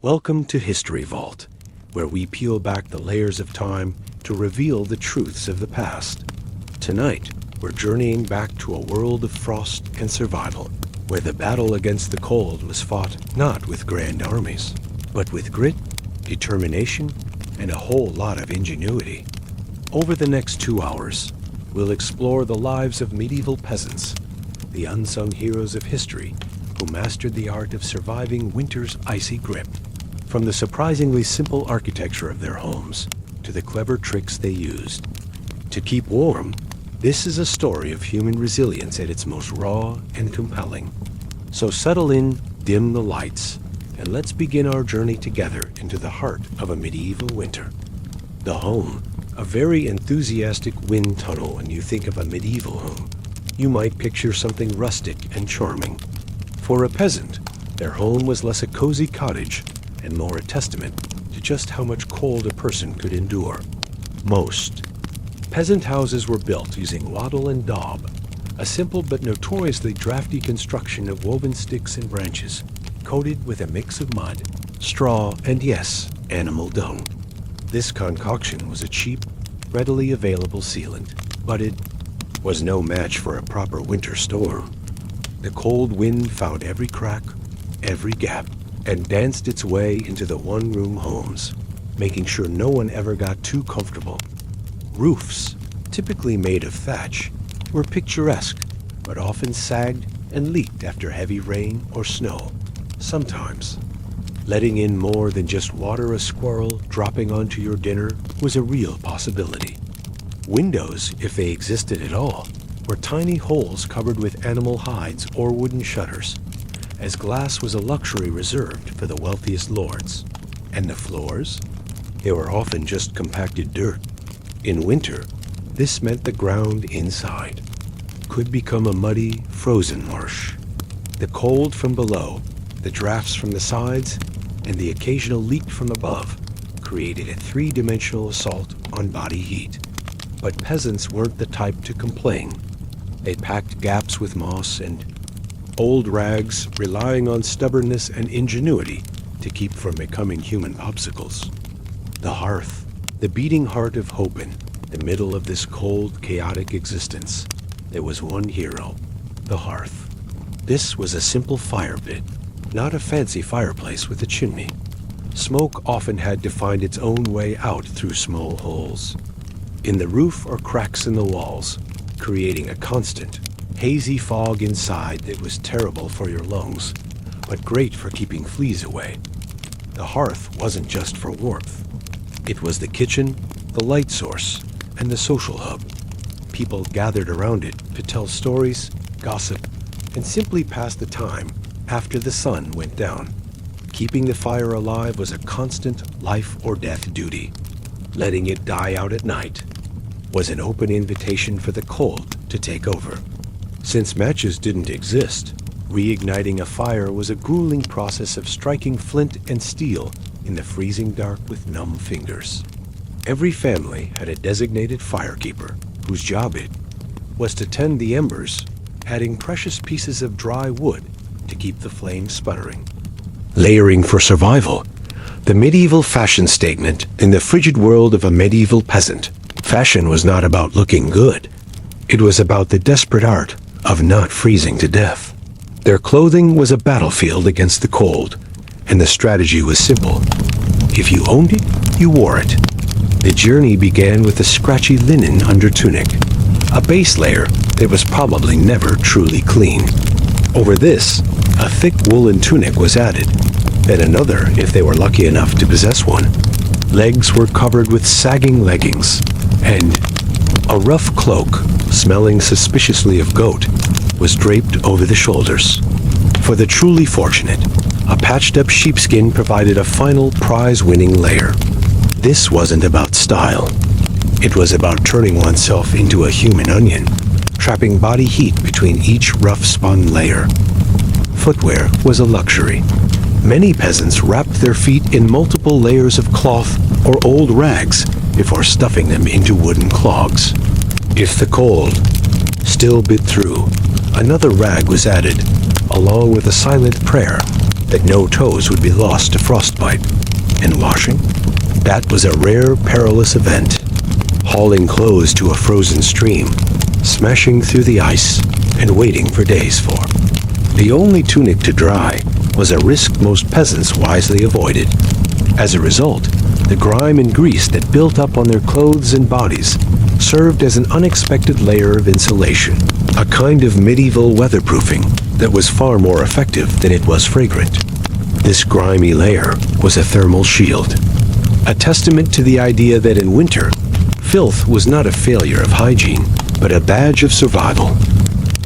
Welcome to History Vault, where we peel back the layers of time to reveal the truths of the past. Tonight, we're journeying back to a world of frost and survival, where the battle against the cold was fought not with grand armies, but with grit, determination, and a whole lot of ingenuity. Over the next 2 hours, we'll explore the lives of medieval peasants, the unsung heroes of history who mastered the art of surviving winter's icy grip. From the surprisingly simple architecture of their homes to the clever tricks they used to keep warm, this is a story of human resilience at its most raw and compelling. So settle in, dim the lights, and let's begin our journey together into the heart of a medieval winter. The home, a very enthusiastic wind tunnel. When you think of a medieval home, you might picture something rustic and charming. For a peasant, their home was less a cozy cottage and more a testament to just how much cold a person could endure. Most peasant houses were built using wattle and daub, a simple but notoriously drafty construction of woven sticks and branches, coated with a mix of mud, straw, and yes, animal dung. This concoction was a cheap, readily available sealant, but it was no match for a proper winter storm. The cold wind found every crack, every gap, and danced its way into the one-room homes, making sure no one ever got too comfortable. Roofs, typically made of thatch, were picturesque, but often sagged and leaked after heavy rain or snow, sometimes letting in more than just water. A squirrel dropping onto your dinner was a real possibility. Windows, if they existed at all, were tiny holes covered with animal hides or wooden shutters, as glass was a luxury reserved for the wealthiest lords. And the floors? They were often just compacted dirt. In winter, this meant the ground inside could become a muddy, frozen marsh. The cold from below, the drafts from the sides, and the occasional leak from above created a three-dimensional assault on body heat. But peasants weren't the type to complain. They packed gaps with moss and old rags, relying on stubbornness and ingenuity to keep from becoming human obstacles. The hearth, the beating heart of hope in the middle of this cold, chaotic existence. There was one hero, the hearth. This was a simple fire pit, not a fancy fireplace with a chimney. Smoke often had to find its own way out through small holes in the roof or cracks in the walls, creating a constant, hazy fog inside that was terrible for your lungs, but great for keeping fleas away. The hearth wasn't just for warmth. It was the kitchen, the light source, and the social hub. People gathered around it to tell stories, gossip, and simply pass the time after the sun went down. Keeping the fire alive was a constant life or death duty. Letting it die out at night was an open invitation for the cold to take over. Since matches didn't exist, reigniting a fire was a grueling process of striking flint and steel in the freezing dark with numb fingers. Every family had a designated firekeeper, whose job it was to tend the embers, adding precious pieces of dry wood to keep the flames sputtering. Layering for survival, the medieval fashion statement in the frigid world of a medieval peasant. Fashion was not about looking good. It was about the desperate art of not freezing to death. Their clothing was a battlefield against the cold, and the strategy was simple. If you owned it, you wore it. The journey began with a scratchy linen under tunic, a base layer that was probably never truly clean. Over this, a thick woolen tunic was added, then another if they were lucky enough to possess one. Legs were covered with sagging leggings, and a rough cloak, smelling suspiciously of goat, was draped over the shoulders. For the truly fortunate, a patched-up sheepskin provided a final prize-winning layer. This wasn't about style. It was about turning oneself into a human onion, trapping body heat between each rough-spun layer. Footwear was a luxury. Many peasants wrapped their feet in multiple layers of cloth or old rags before stuffing them into wooden clogs. If the cold still bit through, another rag was added, along with a silent prayer that no toes would be lost to frostbite. And washing? That was a rare, perilous event. Hauling clothes to a frozen stream, smashing through the ice, and waiting for days for. The only tunic to dry was a risk most peasants wisely avoided. As a result, the grime and grease that built up on their clothes and bodies served as an unexpected layer of insulation, a kind of medieval weatherproofing that was far more effective than it was fragrant. This grimy layer was a thermal shield, a testament to the idea that in winter, filth was not a failure of hygiene, but a badge of survival.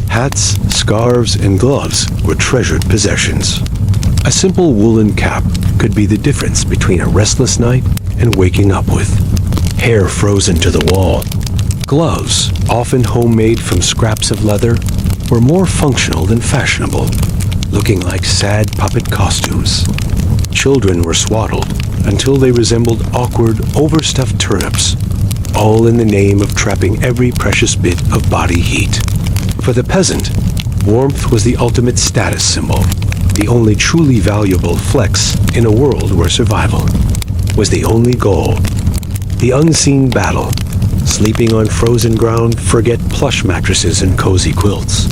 Hats, scarves, and gloves were treasured possessions. A simple woolen cap could be the difference between a restless night and waking up with. Hair frozen to the wall. Gloves, often homemade from scraps of leather, were more functional than fashionable, looking like sad puppet costumes. Children were swaddled until they resembled awkward, overstuffed turnips, all in the name of trapping every precious bit of body heat. For the peasant, warmth was the ultimate status symbol, the only truly valuable flex in a world where survival was the only goal. The unseen battle, sleeping on frozen ground, forget plush mattresses and cozy quilts.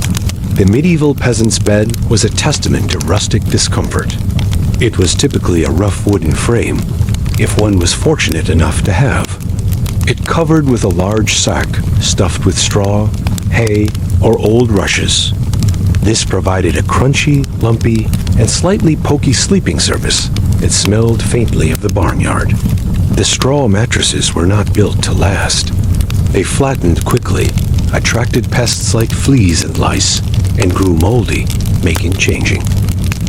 The medieval peasant's bed was a testament to rustic discomfort. It was typically a rough wooden frame, if one was fortunate enough to have. It covered with a large sack stuffed with straw, hay, or old rushes. This provided a crunchy, lumpy, and slightly pokey sleeping surface that smelled faintly of the barnyard. The straw mattresses were not built to last. They flattened quickly, attracted pests like fleas and lice, and grew moldy, making changing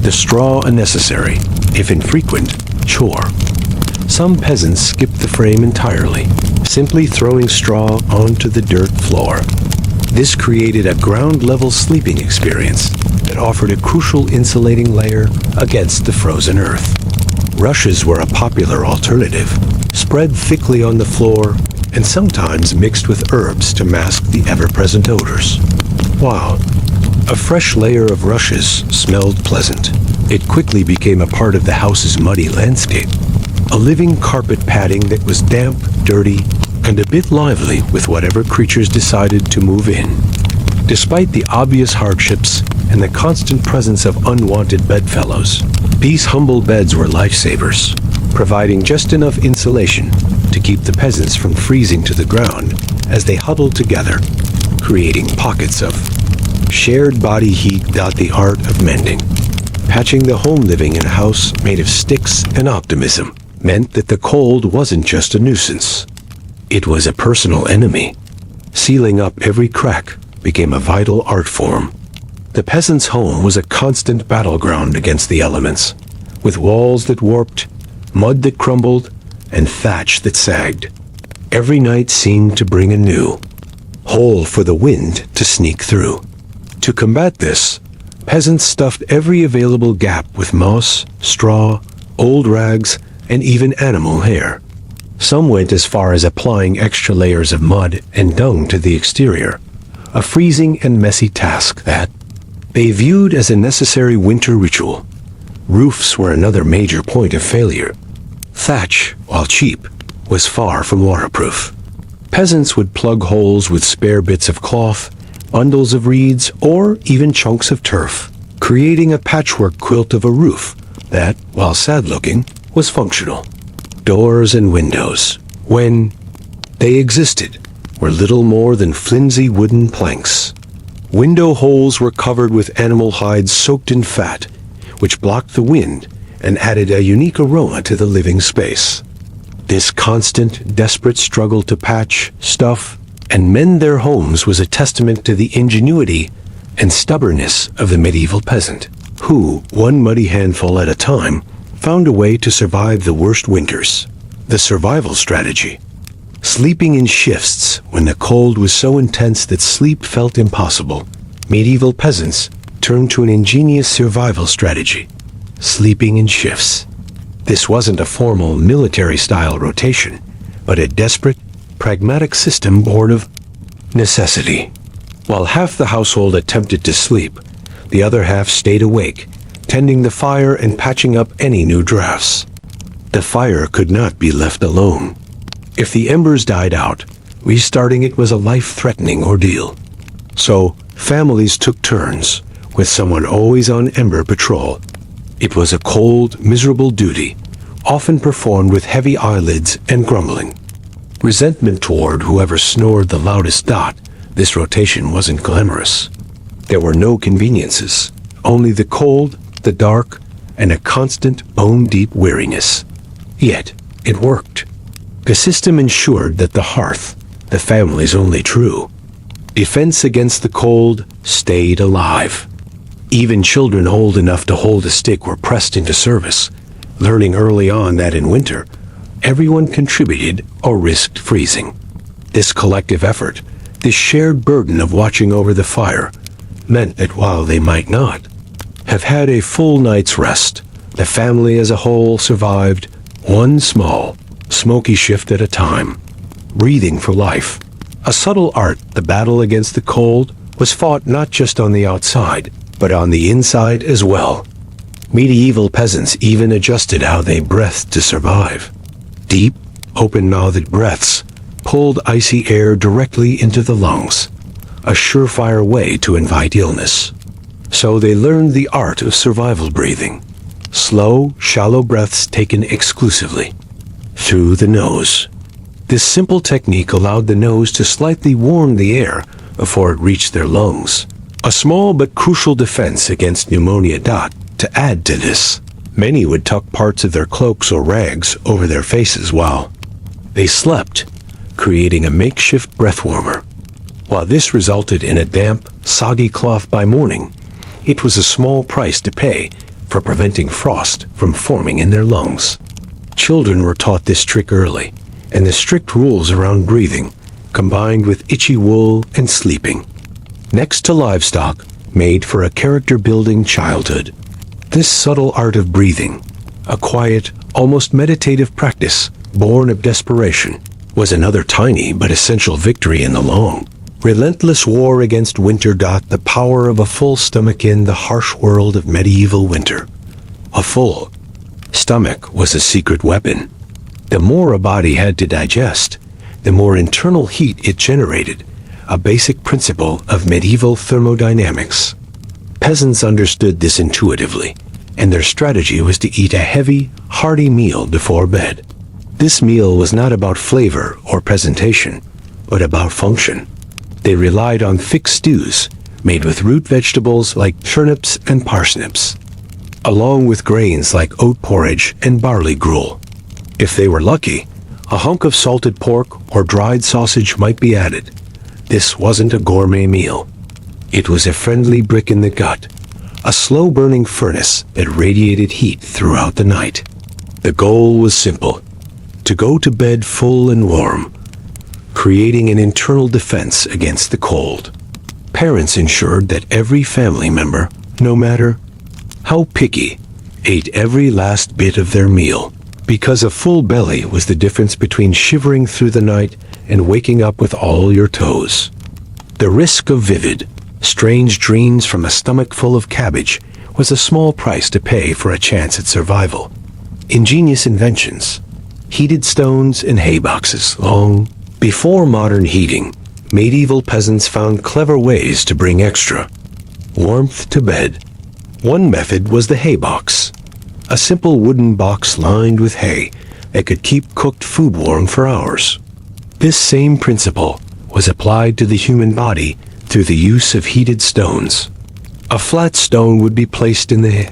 the straw a necessary, if infrequent, chore. Some peasants skipped the frame entirely, simply throwing straw onto the dirt floor. This created a ground-level sleeping experience that offered a crucial insulating layer against the frozen earth. Rushes were a popular alternative, spread thickly on the floor and sometimes mixed with herbs to mask the ever-present odors. Wow, a fresh layer of rushes smelled pleasant. It quickly became a part of the house's muddy landscape, a living carpet padding that was damp, dirty, and a bit lively with whatever creatures decided to move in. Despite the obvious hardships and the constant presence of unwanted bedfellows, these humble beds were lifesavers, providing just enough insulation to keep the peasants from freezing to the ground as they huddled together, creating pockets of shared body heat. The art of mending. Patching the home living in a house made of sticks and optimism meant that the cold wasn't just a nuisance. It was a personal enemy. Sealing up every crack became a vital art form. The peasant's home was a constant battleground against the elements, with walls that warped, mud that crumbled, and thatch that sagged. Every night seemed to bring a new hole for the wind to sneak through. To combat this, peasants stuffed every available gap with moss, straw, old rags, and even animal hair. Some went as far as applying extra layers of mud and dung to the exterior, a freezing and messy task that they viewed as a necessary winter ritual. Roofs were another major point of failure. Thatch, while cheap, was far from waterproof. Peasants would plug holes with spare bits of cloth, bundles of reeds, or even chunks of turf, creating a patchwork quilt of a roof that, while sad-looking, was functional. Doors and windows, when they existed, were little more than flimsy wooden planks. Window holes were covered with animal hides soaked in fat, which blocked the wind and added a unique aroma to the living space. This constant, desperate struggle to patch, stuff, and mend their homes was a testament to the ingenuity and stubbornness of the medieval peasant, who, one muddy handful at a time, found a way to survive the worst winters. The survival strategy. Sleeping in shifts when the cold was so intense that sleep felt impossible, medieval peasants turned to an ingenious survival strategy: sleeping in shifts. This wasn't a formal military-style rotation, but a desperate, pragmatic system born of necessity. While half the household attempted to sleep, the other half stayed awake, tending the fire and patching up any new drafts. The fire could not be left alone. If the embers died out, restarting it was a life-threatening ordeal. So, families took turns, with someone always on ember patrol. It was a cold, miserable duty, often performed with heavy eyelids and grumbling. Resentment toward whoever snored the loudest dot. This rotation wasn't glamorous. There were no conveniences, only the cold, the dark, and a constant bone-deep weariness. Yet, it worked. The system ensured that the hearth, the family's only true defense against the cold, stayed alive. Even children old enough to hold a stick were pressed into service, learning early on that in winter, everyone contributed or risked freezing. This collective effort, this shared burden of watching over the fire, meant that while they might not have had a full night's rest, the family as a whole survived one small, smoky shift at a time, breathing for life. A subtle art, the battle against the cold, was fought not just on the outside, but on the inside as well. Medieval peasants even adjusted how they breathed to survive. Deep, open-mouthed breaths pulled icy air directly into the lungs, a surefire way to invite illness. So they learned the art of survival breathing. Slow, shallow breaths taken exclusively through the nose. This simple technique allowed the nose to slightly warm the air before it reached their lungs. A small but crucial defense against pneumonia. To add to this, many would tuck parts of their cloaks or rags over their faces while they slept, creating a makeshift breath warmer. While this resulted in a damp, soggy cloth by morning, it was a small price to pay for preventing frost from forming in their lungs. Children were taught this trick early, and the strict rules around breathing, combined with itchy wool and sleeping, next to livestock, made for a character-building childhood. This subtle art of breathing, a quiet, almost meditative practice born of desperation, was another tiny but essential victory in the long, relentless war against winter. The power of a full stomach in the harsh world of medieval winter. A full stomach was a secret weapon. The more a body had to digest, the more internal heat it generated, a basic principle of medieval thermodynamics. Peasants understood this intuitively, and their strategy was to eat a heavy, hearty meal before bed. This meal was not about flavor or presentation, but about function. They relied on thick stews made with root vegetables like turnips and parsnips, along with grains like oat porridge and barley gruel. If they were lucky, a hunk of salted pork or dried sausage might be added. This wasn't a gourmet meal. It was a friendly brick in the gut, a slow-burning furnace that radiated heat throughout the night. The goal was simple: to go to bed full and warm, creating an internal defense against the cold. Parents ensured that every family member, no matter how picky, ate every last bit of their meal, because a full belly was the difference between shivering through the night and waking up with all your toes. The risk of vivid, strange dreams from a stomach full of cabbage was a small price to pay for a chance at survival. Ingenious inventions, heated stones and hay boxes. Long before modern heating, medieval peasants found clever ways to bring extra warmth to bed. One method was the hay box, a simple wooden box lined with hay that could keep cooked food warm for hours. This same principle was applied to the human body through the use of heated stones. A flat stone would be placed in the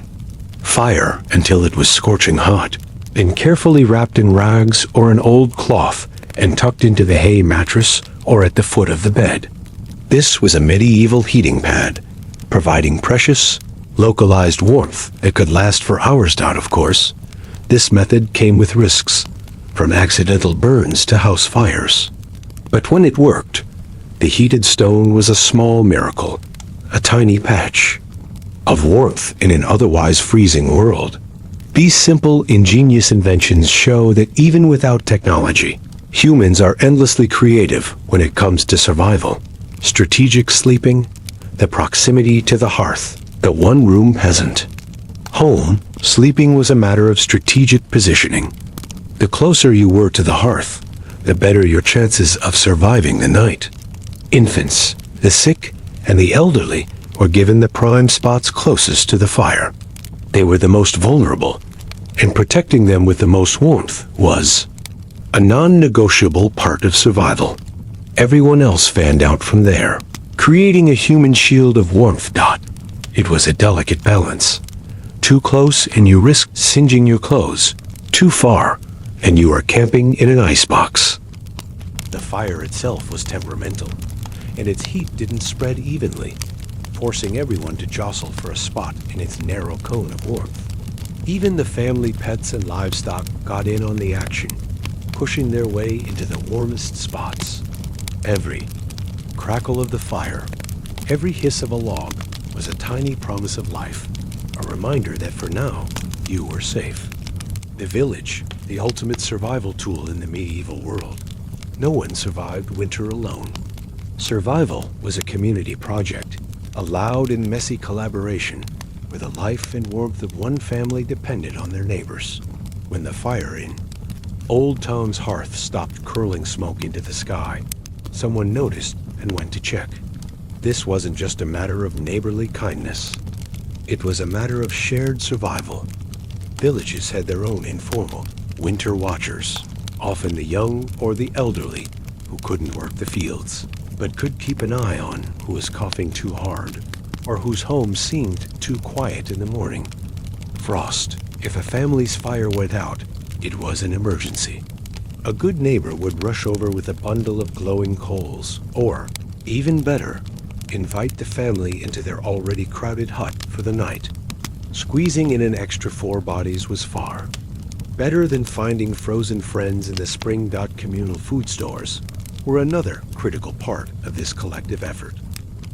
fire until it was scorching hot, then carefully wrapped in rags or an old cloth and tucked into the hay mattress or at the foot of the bed. This was a medieval heating pad, providing precious, localized warmth that could last for hours. Of course, this method came with risks, from accidental burns to house fires. But when it worked, the heated stone was a small miracle, a tiny patch of warmth in an otherwise freezing world. These simple, ingenious inventions show that even without technology, humans are endlessly creative when it comes to survival. Strategic sleeping, the proximity to the hearth, the one-room peasant. Home, sleeping was a matter of strategic positioning. The closer you were to the hearth, the better your chances of surviving the night. Infants, the sick, and the elderly were given the prime spots closest to the fire. They were the most vulnerable, and protecting them with the most warmth was a non-negotiable part of survival. Everyone else fanned out from there, creating a human shield of warmth. It was a delicate balance. Too close and you risked singeing your clothes. Too far and you are camping in an icebox. The fire itself was temperamental, and its heat didn't spread evenly, forcing everyone to jostle for a spot in its narrow cone of warmth. Even the family pets and livestock got in on the action, pushing their way into the warmest spots. Every crackle of the fire, every hiss of a log was a tiny promise of life, a reminder that for now, you were safe. The village, the ultimate survival tool in the medieval world. No one survived winter alone. Survival was a community project, a loud and messy collaboration where the life and warmth of one family depended on their neighbors. When the fire in Old Town's hearth stopped curling smoke into the sky, someone noticed and went to check. This wasn't just a matter of neighborly kindness. It was a matter of shared survival. Villages had their own informal winter watchers, often the young or the elderly who couldn't work the fields, but could keep an eye on who was coughing too hard or whose home seemed too quiet in the morning. Frost. If a family's fire went out, it was an emergency. A good neighbor would rush over with a bundle of glowing coals, or, even better, invite the family into their already crowded hut for the night. Squeezing in an extra 4 bodies was far better than finding frozen friends in the spring. Communal food stores were another critical part of this collective effort.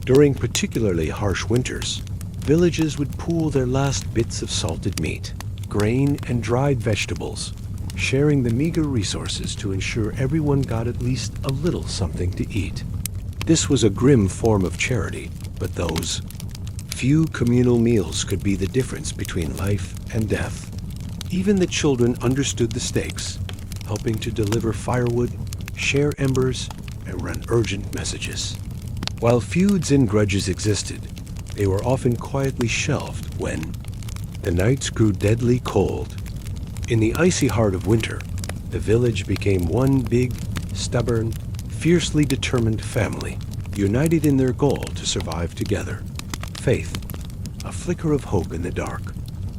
During particularly harsh winters, villages would pool their last bits of salted meat, grain, and dried vegetables, sharing the meager resources to ensure everyone got at least a little something to eat. This was a grim form of charity, but those few communal meals could be the difference between life and death. Even the children understood the stakes, helping to deliver firewood, share embers, and run urgent messages. While feuds and grudges existed, they were often quietly shelved when the nights grew deadly cold. In the icy heart of winter, the village became one big, stubborn, fiercely determined family, united in their goal to survive together. Faith, a flicker of hope in the dark.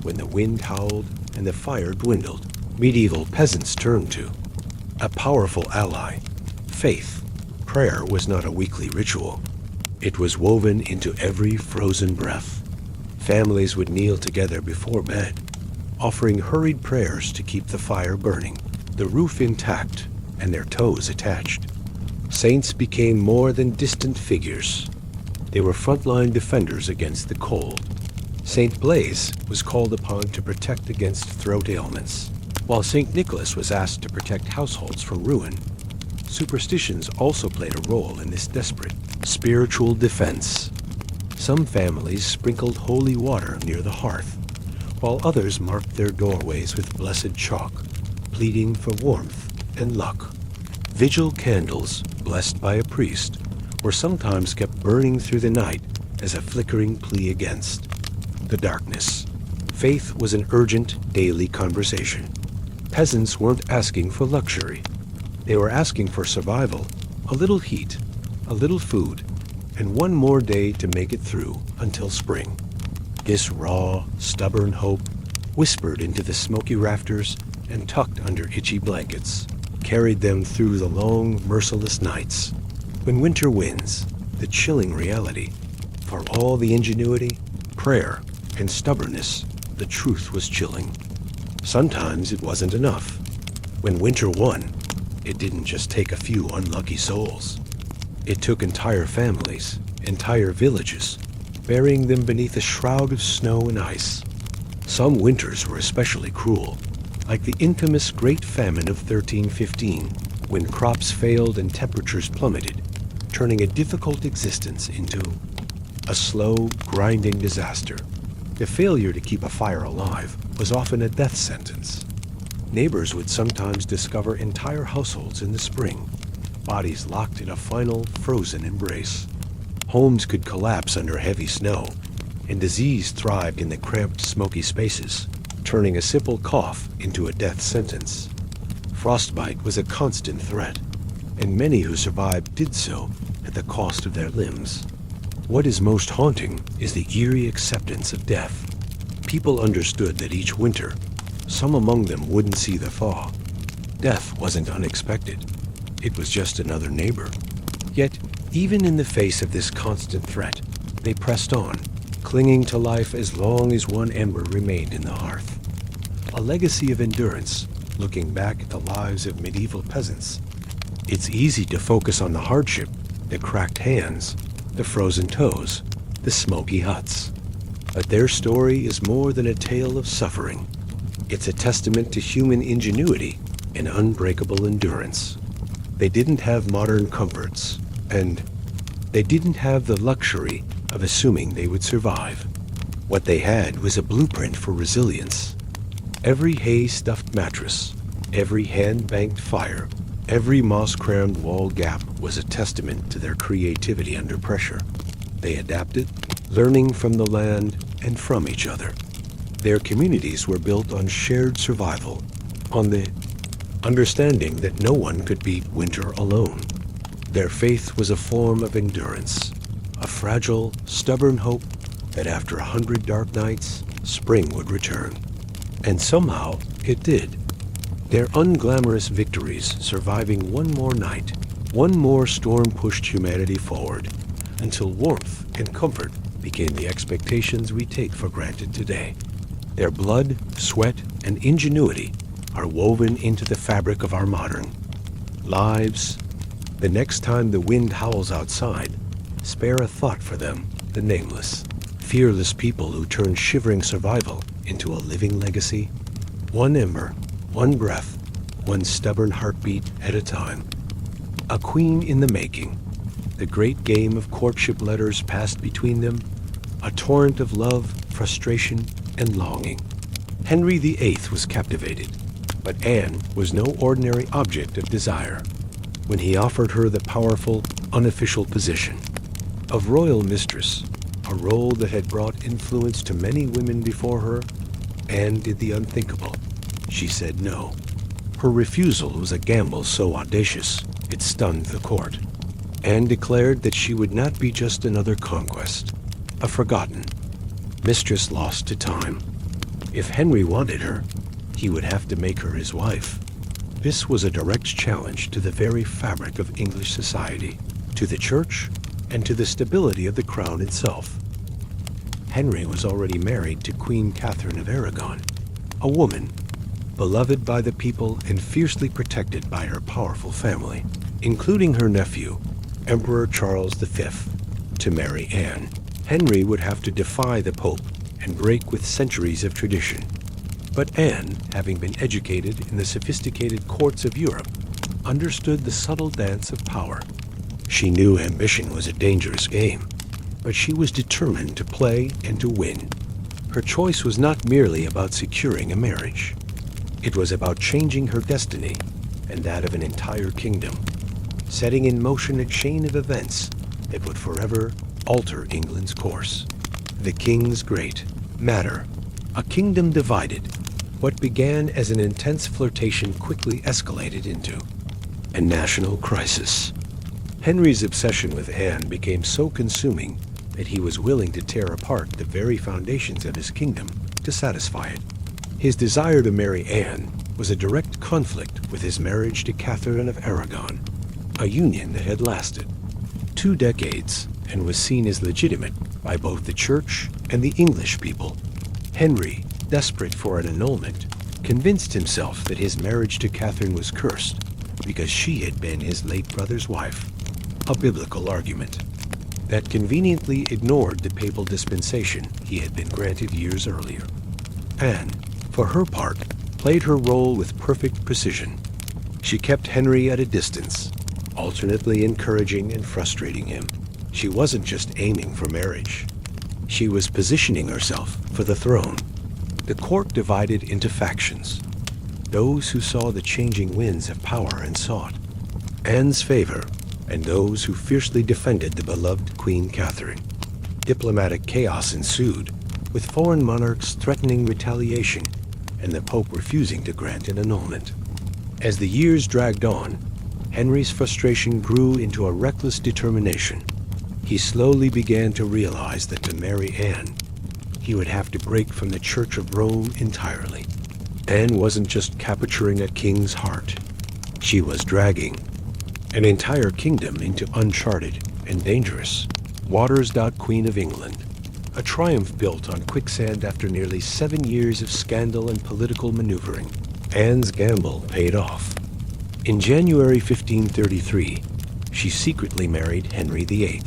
When the wind howled and the fire dwindled, medieval peasants turned to a powerful ally. Faith. Prayer was not a weekly ritual. It was woven into every frozen breath. Families would kneel together before bed, offering hurried prayers to keep the fire burning, the roof intact, and their toes attached. Saints became more than distant figures. They were frontline defenders against the cold. Saint Blaise was called upon to protect against throat ailments, while Saint Nicholas was asked to protect households from ruin. Superstitions also played a role in this desperate spiritual defense. Some families sprinkled holy water near the hearth, while others marked their doorways with blessed chalk, pleading for warmth and luck. Vigil candles, blessed by a priest, were sometimes kept burning through the night as a flickering plea against the darkness. Faith was an urgent daily conversation. Peasants weren't asking for luxury. They were asking for survival, a little heat, a little food, and one more day to make it through until spring. This raw, stubborn hope whispered into the smoky rafters and tucked under itchy blankets, carried them through the long, merciless nights. When winter wins, the chilling reality, for all the ingenuity, prayer, and stubbornness, the truth was chilling. Sometimes it wasn't enough. When winter won, it didn't just take a few unlucky souls. It took entire families, entire villages, burying them beneath a shroud of snow and ice. Some winters were especially cruel, like the infamous Great Famine of 1315, when crops failed and temperatures plummeted, turning a difficult existence into a slow, grinding disaster. The failure to keep a fire alive was often a death sentence. Neighbors would sometimes discover entire households in the spring, bodies locked in a final, frozen embrace. Homes could collapse under heavy snow, and disease thrived in the cramped, smoky spaces, turning a simple cough into a death sentence. Frostbite was a constant threat, and many who survived did so at the cost of their limbs. What is most haunting is the eerie acceptance of death. People understood that each winter, some among them wouldn't see the thaw. Death wasn't unexpected. It was just another neighbor. Yet, even in the face of this constant threat, they pressed on, clinging to life as long as one ember remained in the hearth. A legacy of endurance, looking back at the lives of medieval peasants. It's easy to focus on the hardship, the cracked hands, the frozen toes, the smoky huts. But their story is more than a tale of suffering. It's a testament to human ingenuity and unbreakable endurance. They didn't have modern comforts, and they didn't have the luxury of assuming they would survive. What they had was a blueprint for resilience. Every hay-stuffed mattress, every hand-banked fire, every moss-crammed wall gap was a testament to their creativity under pressure. They adapted, learning from the land and from each other. Their communities were built on shared survival, on the understanding that no one could beat winter alone. Their faith was a form of endurance, a fragile, stubborn hope that after 100 dark nights, spring would return. And somehow, it did. Their unglamorous victories surviving one more night, one more storm pushed humanity forward, until warmth and comfort became the expectations we take for granted today. Their blood, sweat, and ingenuity are woven into the fabric of our modern lives. The next time the wind howls outside, spare a thought for them, the nameless, fearless people who turn shivering survival into a living legacy. One ember, one breath, one stubborn heartbeat at a time. A queen in the making. The great game of courtship letters passed between them, a torrent of love, frustration, and longing. Henry VIII was captivated, but Anne was no ordinary object of desire. When he offered her the powerful, unofficial position of royal mistress, a role that had brought influence to many women before her, Anne did the unthinkable. She said no. Her refusal was a gamble so audacious, it stunned the court. Anne declared that she would not be just another conquest, a forgotten mistress lost to time. If Henry wanted her, he would have to make her his wife. This was a direct challenge to the very fabric of English society, to the church, and to the stability of the crown itself. Henry was already married to Queen Catherine of Aragon, a woman beloved by the people and fiercely protected by her powerful family, including her nephew, Emperor Charles V. To marry Anne, Henry would have to defy the Pope and break with centuries of tradition. But Anne, having been educated in the sophisticated courts of Europe, understood the subtle dance of power. She knew ambition was a dangerous game, but she was determined to play and to win. Her choice was not merely about securing a marriage. It was about changing her destiny and that of an entire kingdom, setting in motion a chain of events that would forever alter England's course. The King's Great Matter. A kingdom divided. What began as an intense flirtation quickly escalated into a national crisis. Henry's obsession with Anne became so consuming that he was willing to tear apart the very foundations of his kingdom to satisfy it. His desire to marry Anne was a direct conflict with his marriage to Catherine of Aragon, a union that had lasted 2 decades and was seen as legitimate by both the church and the English people. Henry, desperate for an annulment, convinced himself that his marriage to Catherine was cursed because she had been his late brother's wife, a biblical argument that conveniently ignored the papal dispensation he had been granted years earlier. Anne, for her part, played her role with perfect precision. She kept Henry at a distance, alternately encouraging and frustrating him. She wasn't just aiming for marriage. She was positioning herself for the throne. The court divided into factions. Those who saw the changing winds of power and sought Anne's favor, and those who fiercely defended the beloved Queen Catherine. Diplomatic chaos ensued, with foreign monarchs threatening retaliation and the Pope refusing to grant an annulment. As the years dragged on, Henry's frustration grew into a reckless determination. He slowly began to realize that to marry Anne, he would have to break from the Church of Rome entirely. Anne wasn't just capturing a king's heart. She was dragging an entire kingdom into uncharted and dangerous waters. Queen of England, a triumph built on quicksand after nearly 7 years of scandal and political maneuvering. Anne's gamble paid off. In January 1533, she secretly married Henry VIII.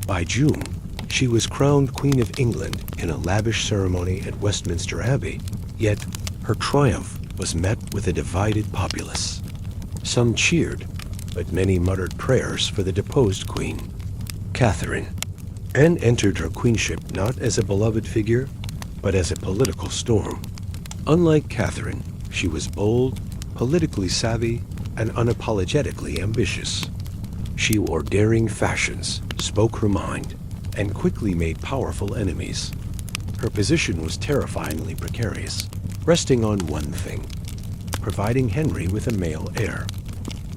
By June, she was crowned Queen of England in a lavish ceremony at Westminster Abbey, yet her triumph was met with a divided populace. Some cheered, but many muttered prayers for the deposed queen, Catherine. Anne entered her queenship not as a beloved figure, but as a political storm. Unlike Catherine, she was bold, politically savvy, and unapologetically ambitious. She wore daring fashions, spoke her mind, and quickly made powerful enemies. Her position was terrifyingly precarious, resting on one thing: providing Henry with a male heir.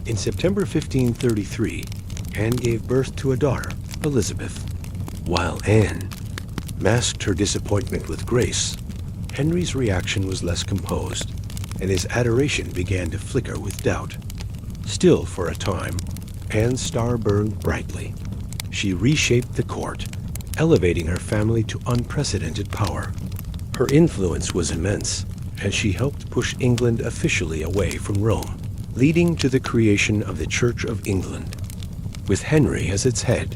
In September 1533, Anne gave birth to a daughter, Elizabeth. While Anne masked her disappointment with grace, Henry's reaction was less composed, and his adoration began to flicker with doubt. Still, for a time, Anne's star burned brightly. She reshaped the court, elevating her family to unprecedented power. Her influence was immense, and she helped push England officially away from Rome, leading to the creation of the Church of England, with Henry as its head.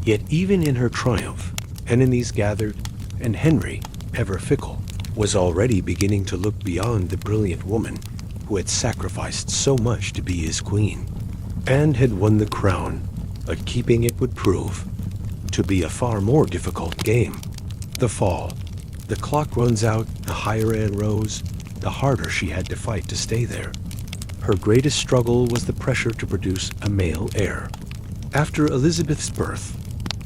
Yet even in her triumph, enemies gathered, and Henry, ever fickle, was already beginning to look beyond the brilliant woman who had sacrificed so much to be his queen. Anne had won the crown, but keeping it would prove to be a far more difficult game. The fall. The clock runs out, the higher Anne rose, the harder she had to fight to stay there. Her greatest struggle was the pressure to produce a male heir. After Elizabeth's birth,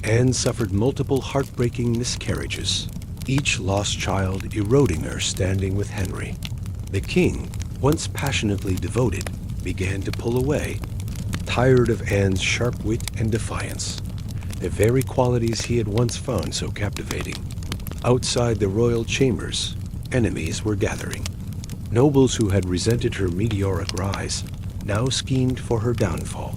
Anne suffered multiple heartbreaking miscarriages, each lost child eroding her standing with Henry. The king, once passionately devoted, began to pull away, tired of Anne's sharp wit and defiance, the very qualities he had once found so captivating. Outside the royal chambers, enemies were gathering. Nobles who had resented her meteoric rise now schemed for her downfall.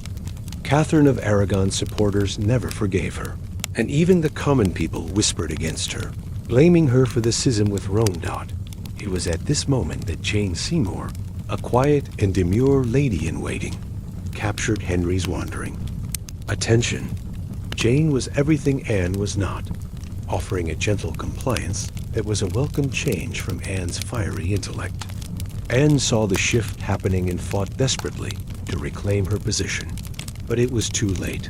Catherine of Aragon's supporters never forgave her, and even the common people whispered against her, blaming her for the schism with Rome. It was at this moment that Jane Seymour, a quiet and demure lady-in-waiting, captured Henry's wandering attention. Jane was everything Anne was not, offering a gentle compliance that was a welcome change from Anne's fiery intellect. Anne saw the shift happening and fought desperately to reclaim her position. But it was too late.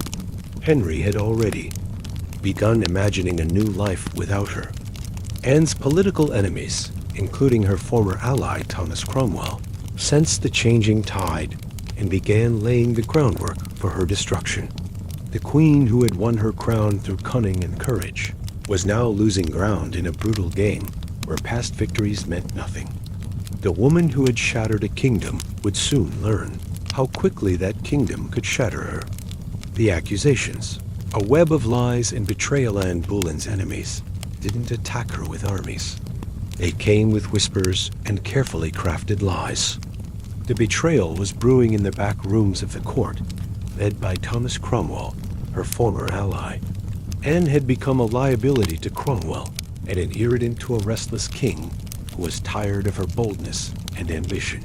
Henry had already begun imagining a new life without her. Anne's political enemies, including her former ally Thomas Cromwell, sensed the changing tide and began laying the groundwork for her destruction. The queen who had won her crown through cunning and courage was now losing ground in a brutal game where past victories meant nothing. The woman who had shattered a kingdom would soon learn how quickly that kingdom could shatter her. The accusations, a web of lies and betrayal. Anne Boleyn's enemies didn't attack her with armies. They came with whispers and carefully crafted lies. The betrayal was brewing in the back rooms of the court, led by Thomas Cromwell, her former ally. Anne had become a liability to Cromwell and an irritant to a restless king who was tired of her boldness and ambition.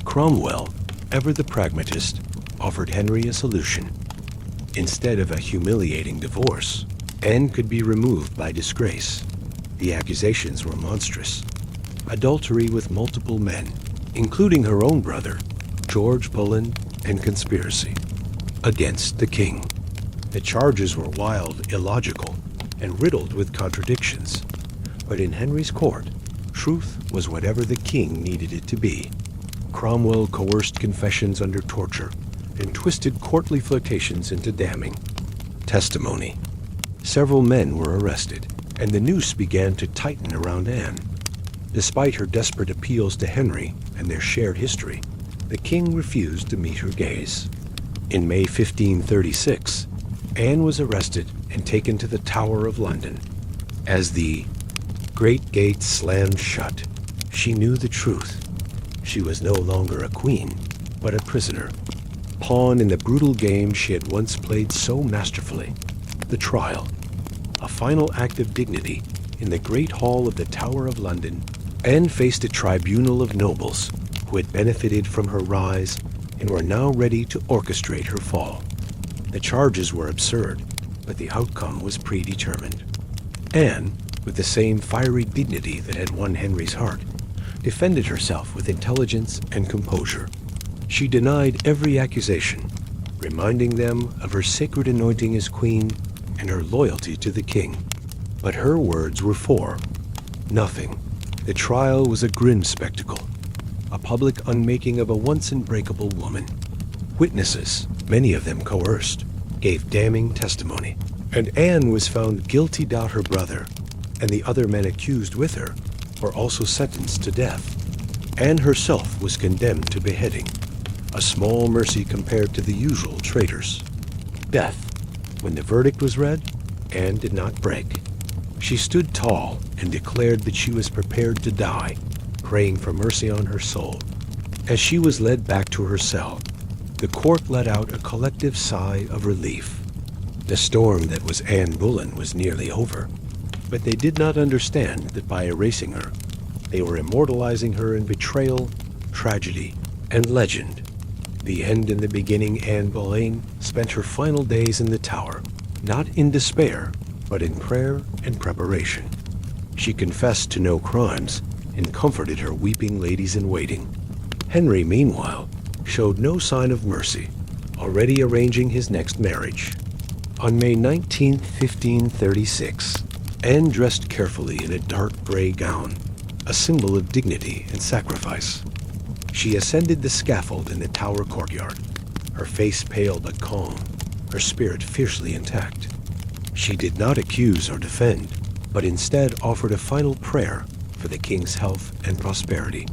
Cromwell, ever the pragmatist, offered Henry a solution. Instead of a humiliating divorce, Anne could be removed by disgrace. The accusations were monstrous. Adultery with multiple men, including her own brother, George Boleyn, and conspiracy against the king. The charges were wild, illogical, and riddled with contradictions. But in Henry's court, truth was whatever the king needed it to be. Cromwell coerced confessions under torture and twisted courtly flirtations into damning testimony. Several men were arrested, and the noose began to tighten around Anne. Despite her desperate appeals to Henry and their shared history, the king refused to meet her gaze. In May 1536, Anne was arrested and taken to the Tower of London. As the great gates slammed shut, she knew the truth. She was no longer a queen, but a prisoner, pawn in the brutal game she had once played so masterfully. The trial, a final act of dignity in the great hall of the Tower of London, Anne faced a tribunal of nobles who had benefited from her rise and were now ready to orchestrate her fall. The charges were absurd, but the outcome was predetermined. Anne, with the same fiery dignity that had won Henry's heart, defended herself with intelligence and composure. She denied every accusation, reminding them of her sacred anointing as queen and her loyalty to the king. But her words were for nothing. The trial was a grim spectacle, a public unmaking of a once unbreakable woman. Witnesses, many of them coerced, gave damning testimony, and Anne was found guilty without her brother, and the other men accused with her were also sentenced to death. Anne herself was condemned to beheading, a small mercy compared to the usual traitors. Death. When the verdict was read, Anne did not break. She stood tall and declared that she was prepared to die, praying for mercy on her soul. As she was led back to her cell, the court let out a collective sigh of relief. The storm that was Anne Boleyn was nearly over, but they did not understand that by erasing her, they were immortalizing her in betrayal, tragedy, and legend. The end and the beginning, Anne Boleyn spent her final days in the Tower, not in despair, but in prayer and preparation. She confessed to no crimes and comforted her weeping ladies-in-waiting. Henry, meanwhile, showed no sign of mercy, already arranging his next marriage. On May 19, 1536, Anne dressed carefully in a dark gray gown, a symbol of dignity and sacrifice. She ascended the scaffold in the Tower courtyard, her face pale but calm, her spirit fiercely intact. She did not accuse or defend, but instead offered a final prayer for the king's health and prosperity.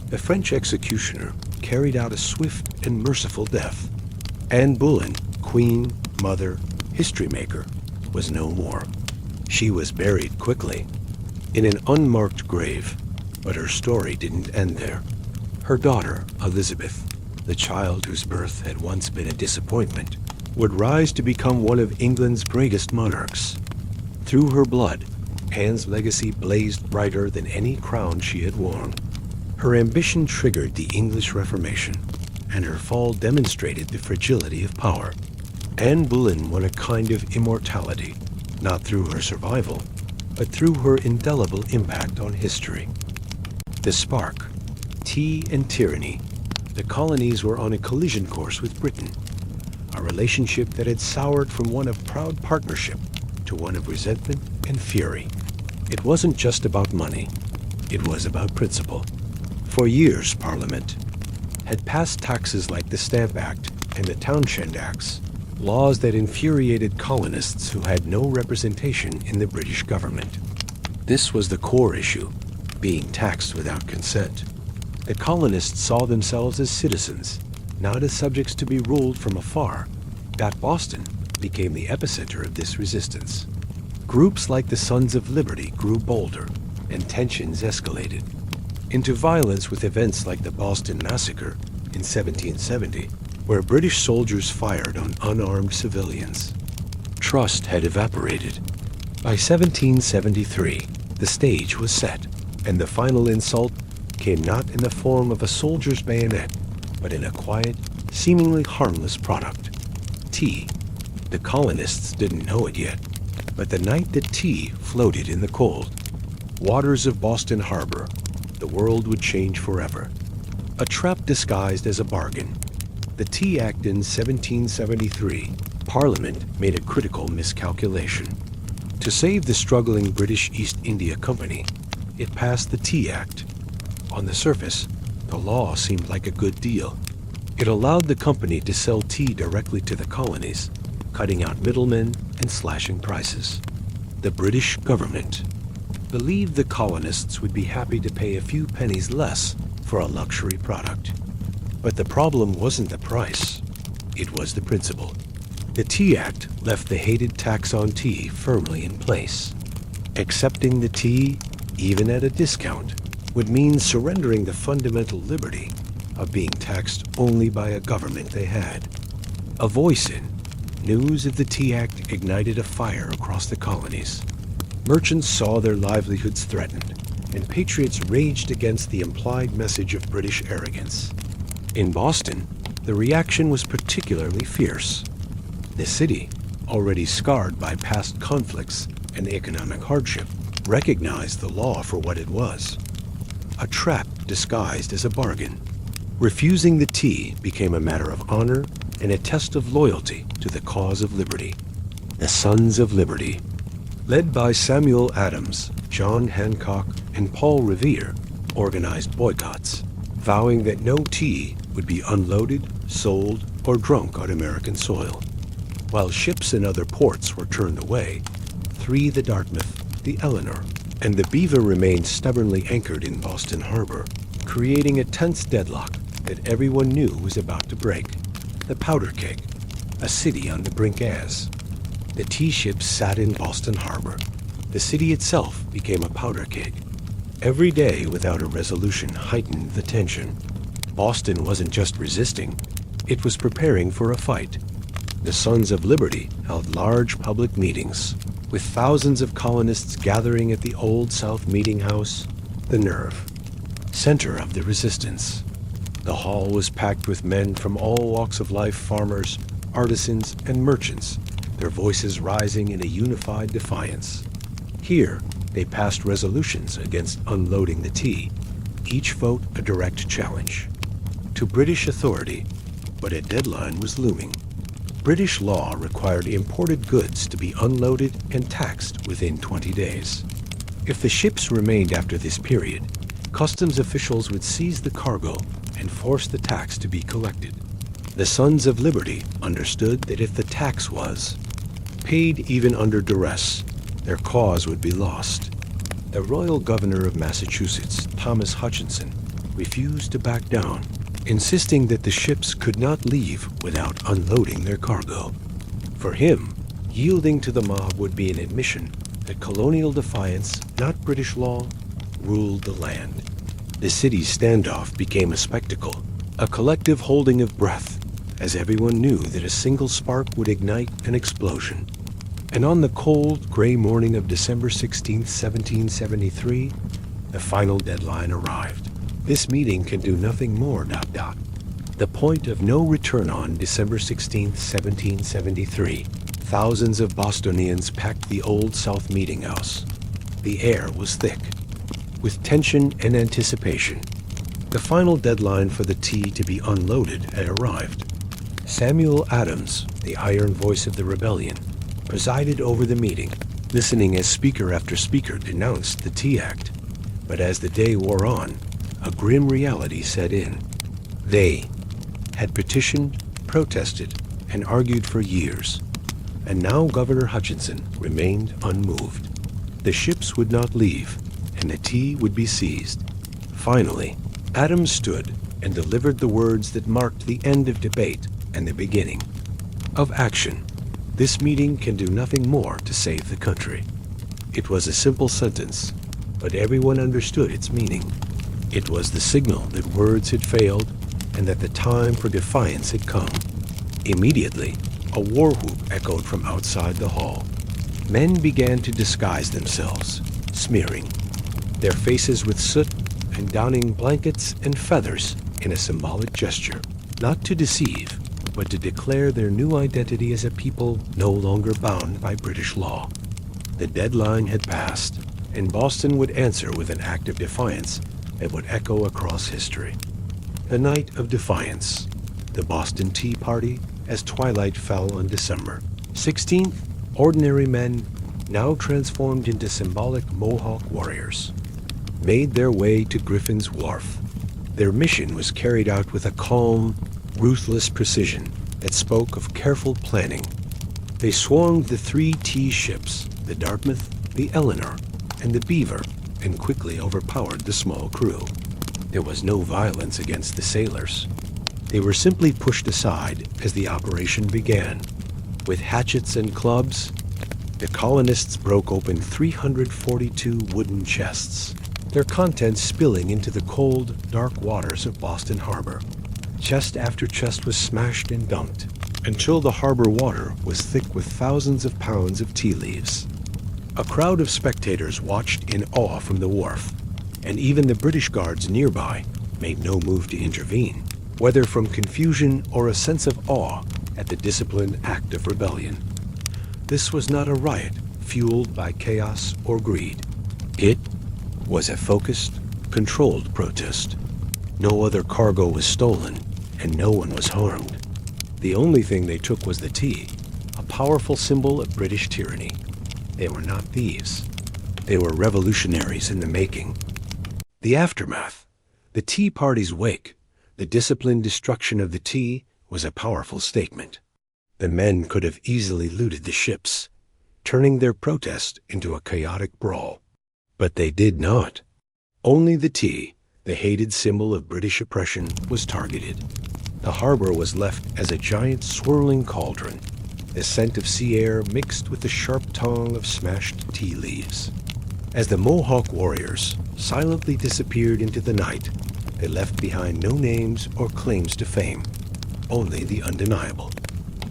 The French executioner carried out a swift and merciful death. Anne Boleyn, queen, mother, history maker, was no more. She was buried quickly, in an unmarked grave, but her story didn't end there. Her daughter, Elizabeth, the child whose birth had once been a disappointment, would rise to become one of England's greatest monarchs. Through her blood, Anne's legacy blazed brighter than any crown she had worn. Her ambition triggered the English Reformation, and her fall demonstrated the fragility of power. Anne Boleyn won a kind of immortality, not through her survival, but through her indelible impact on history. The spark, tea and tyranny. The colonies were on a collision course with Britain, a relationship that had soured from one of proud partnership to one of resentment and fury. It wasn't just about money, it was about principle. For years, Parliament had passed taxes like the Stamp Act and the Townshend Acts, laws that infuriated colonists who had no representation in the British government. This was the core issue, being taxed without consent. The colonists saw themselves as citizens, not as subjects to be ruled from afar. That Boston became the epicenter of this resistance. Groups like the Sons of Liberty grew bolder, and tensions escalated into violence with events like the Boston Massacre in 1770, where British soldiers fired on unarmed civilians. Trust had evaporated. By 1773, the stage was set, and the final insult came not in the form of a soldier's bayonet, but in a quiet, seemingly harmless product. Tea. The colonists didn't know it yet, but the night that tea floated in the cold waters of Boston Harbor, the world would change forever. A trap disguised as a bargain. The Tea Act in 1773, Parliament made a critical miscalculation. To save the struggling British East India Company, it passed the Tea Act. On the surface, the law seemed like a good deal. It allowed the company to sell tea directly to the colonies, cutting out middlemen and slashing prices. The British government believed the colonists would be happy to pay a few pennies less for a luxury product. But the problem wasn't the price, it was the principle. The Tea Act left the hated tax on tea firmly in place. Accepting the tea, even at a discount, would mean surrendering the fundamental liberty of being taxed only by a government they had. A voice in news of the Tea Act ignited a fire across the colonies. Merchants saw their livelihoods threatened, and patriots raged against the implied message of British arrogance. In Boston, the reaction was particularly fierce. The city, already scarred by past conflicts and economic hardship, recognized the law for what it was: a trap disguised as a bargain. Refusing the tea became a matter of honor and a test of loyalty to the cause of liberty. The Sons of Liberty, led by Samuel Adams, John Hancock, and Paul Revere, organized boycotts, vowing that no tea would be unloaded, sold, or drunk on American soil. While ships in other ports were turned away, the Dartmouth, the Eleanor, and the Beaver remained stubbornly anchored in Boston Harbor, creating a tense deadlock that everyone knew was about to break. The Powder Keg, a city on the brink as. The tea ships sat in Boston Harbor. The city itself became a powder keg. Every day without a resolution heightened the tension. Boston wasn't just resisting, it was preparing for a fight. The Sons of Liberty held large public meetings, with thousands of colonists gathering at the Old South Meeting House, the Nerve, center of the resistance. The hall was packed with men from all walks of life: farmers, artisans, and merchants, their voices rising in a unified defiance. Here, they passed resolutions against unloading the tea, each vote a direct challenge to British authority, but a deadline was looming. British law required imported goods to be unloaded and taxed within 20 days. If the ships remained after this period, customs officials would seize the cargo and force the tax to be collected. The Sons of Liberty understood that if the tax was paid even under duress, their cause would be lost. The Royal Governor of Massachusetts, Thomas Hutchinson, refused to back down, insisting that the ships could not leave without unloading their cargo. For him, yielding to the mob would be an admission that colonial defiance, not British law, ruled the land. The city's standoff became a spectacle, a collective holding of breath, as everyone knew that a single spark would ignite an explosion. And on the cold, gray morning of December 16, 1773, the final deadline arrived. This meeting can do nothing more, ... The point of no return on December 16, 1773. Thousands of Bostonians packed the Old South Meeting House. The air was thick with tension and anticipation. The final deadline for the tea to be unloaded had arrived. Samuel Adams, the iron voice of the rebellion, presided over the meeting, listening as speaker after speaker denounced the Tea Act. But as the day wore on, a grim reality set in. They had petitioned, protested, and argued for years, and now Governor Hutchinson remained unmoved. The ships would not leave, and the tea would be seized. Finally, Adams stood and delivered the words that marked the end of debate and the beginning of action. This meeting can do nothing more to save the country. It was a simple sentence, but everyone understood its meaning. It was the signal that words had failed and that the time for defiance had come. Immediately, a war whoop echoed from outside the hall. Men began to disguise themselves, smearing their faces with soot and donning blankets and feathers in a symbolic gesture, not to deceive, but to declare their new identity as a people no longer bound by British law. The deadline had passed, and Boston would answer with an act of defiance that would echo across history. The night of defiance, the Boston Tea Party, as twilight fell on December 16th, ordinary men, now transformed into symbolic Mohawk warriors, made their way to Griffin's Wharf. Their mission was carried out with a calm, ruthless precision that spoke of careful planning. They swarmed the 3 tea ships, the Dartmouth, the Eleanor, and the Beaver, and quickly overpowered the small crew. There was no violence against the sailors. They were simply pushed aside as the operation began. With hatchets and clubs, the colonists broke open 342 wooden chests, their contents spilling into the cold, dark waters of Boston Harbor. Chest after chest was smashed and dumped, until the harbor water was thick with thousands of pounds of tea leaves. A crowd of spectators watched in awe from the wharf, and even the British guards nearby made no move to intervene, whether from confusion or a sense of awe at the disciplined act of rebellion. This was not a riot fueled by chaos or greed. It was a focused, controlled protest. No other cargo was stolen, and no one was harmed. The only thing they took was the tea, a powerful symbol of British tyranny. They were not thieves. They were revolutionaries in the making. The aftermath, the Tea Party's wake, the disciplined destruction of the tea, was a powerful statement. The men could have easily looted the ships, turning their protest into a chaotic brawl. But they did not. Only the tea, the hated symbol of British oppression, was targeted. The harbor was left as a giant swirling cauldron, the scent of sea air mixed with the sharp tongue of smashed tea leaves. As the Mohawk warriors silently disappeared into the night, they left behind no names or claims to fame, only the undeniable.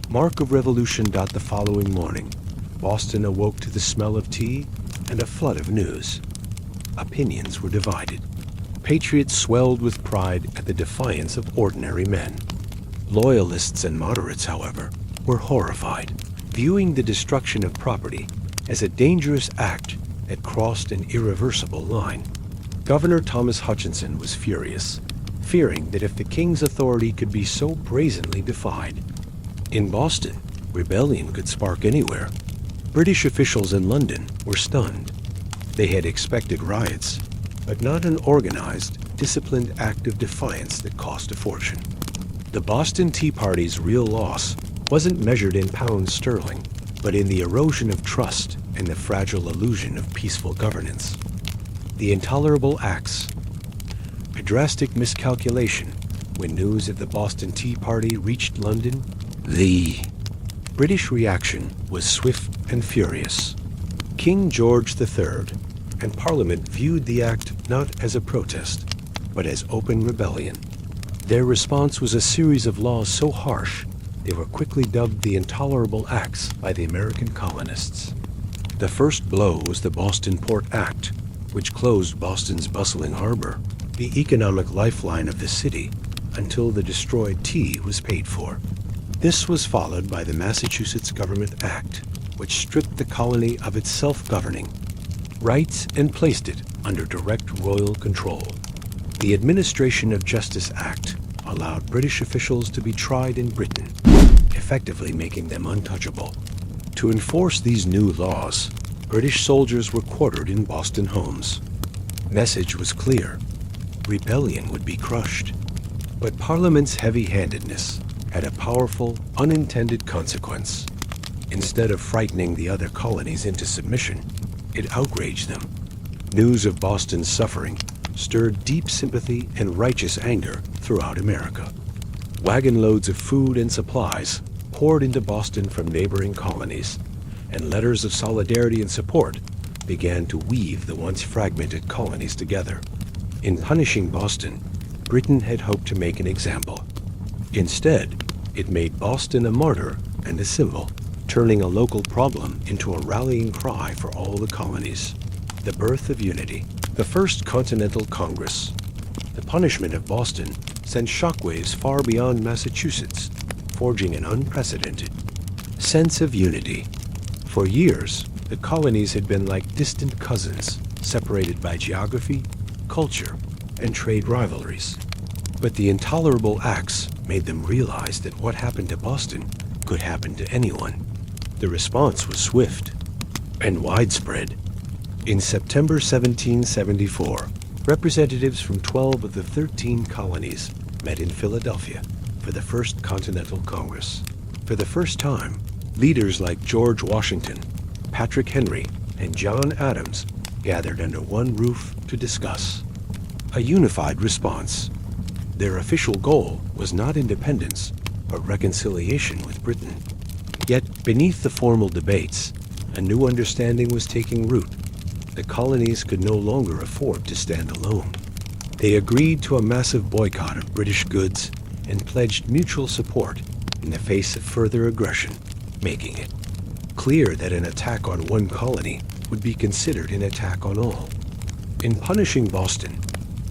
Mark of Revolution. The following morning, Boston awoke to the smell of tea and a flood of news. Opinions were divided. Patriots swelled with pride at the defiance of ordinary men. Loyalists and moderates, however, were horrified, viewing the destruction of property as a dangerous act that crossed an irreversible line. Governor Thomas Hutchinson was furious, fearing that if the king's authority could be so brazenly defied, in Boston, rebellion could spark anywhere. British officials in London were stunned. They had expected riots, but not an organized, disciplined act of defiance that cost a fortune. The Boston Tea Party's real loss wasn't measured in pounds sterling, but in the erosion of trust and the fragile illusion of peaceful governance. The intolerable acts, a drastic miscalculation when news of the Boston Tea Party reached London. The British reaction was swift and furious. King George III and Parliament viewed the act not as a protest, but as open rebellion. Their response was a series of laws so harsh, they were quickly dubbed the Intolerable Acts by the American colonists. The first blow was the Boston Port Act, which closed Boston's bustling harbor, the economic lifeline of the city, until the destroyed tea was paid for. This was followed by the Massachusetts Government Act, which stripped the colony of its self-governing rights and placed it under direct royal control. The Administration of Justice Act allowed British officials to be tried in Britain, effectively making them untouchable. To enforce these new laws, British soldiers were quartered in Boston homes. Message was clear: rebellion would be crushed. But Parliament's heavy-handedness had a powerful, unintended consequence. Instead of frightening the other colonies into submission, it outraged them. News of Boston's suffering stirred deep sympathy and righteous anger throughout America. Wagon loads of food and supplies poured into Boston from neighboring colonies, and letters of solidarity and support began to weave the once fragmented colonies together. In punishing Boston, Britain had hoped to make an example. Instead, it made Boston a martyr and a symbol, turning a local problem into a rallying cry for all the colonies. The birth of unity. The First Continental Congress. The punishment of Boston sent shockwaves far beyond Massachusetts, forging an unprecedented sense of unity. For years, the colonies had been like distant cousins, separated by geography, culture, and trade rivalries. But the intolerable acts made them realize that what happened to Boston could happen to anyone. The response was swift. and widespread. In September 1774, representatives from 12 of the 13 colonies met in Philadelphia for the First Continental Congress. For the first time, leaders like George Washington, Patrick Henry, and John Adams gathered under one roof to discuss a unified response. Their official goal was not independence, but reconciliation with Britain. Yet, beneath the formal debates, a new understanding was taking root. The colonies could no longer afford to stand alone. They agreed to a massive boycott of British goods and pledged mutual support in the face of further aggression, making it clear that an attack on one colony would be considered an attack on all. In punishing Boston,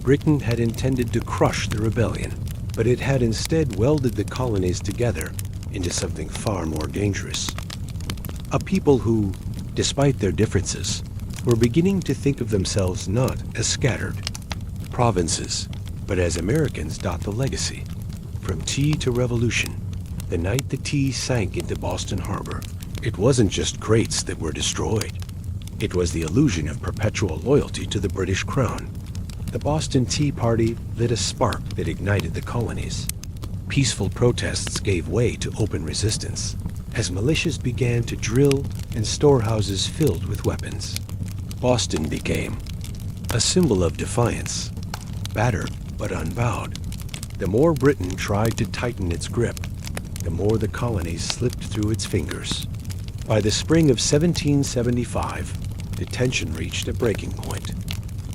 Britain had intended to crush the rebellion, but it had instead welded the colonies together into something far more dangerous. A people who, despite their differences, were beginning to think of themselves not as scattered provinces, but as Americans. The legacy. From tea to revolution, the night the tea sank into Boston Harbor, it wasn't just crates that were destroyed. It was the illusion of perpetual loyalty to the British Crown. The Boston Tea Party lit a spark that ignited the colonies. Peaceful protests gave way to open resistance as militias began to drill and storehouses filled with weapons. Boston became a symbol of defiance, battered but unbowed. The more Britain tried to tighten its grip, the more the colonies slipped through its fingers. By the spring of 1775, the tension reached a breaking point.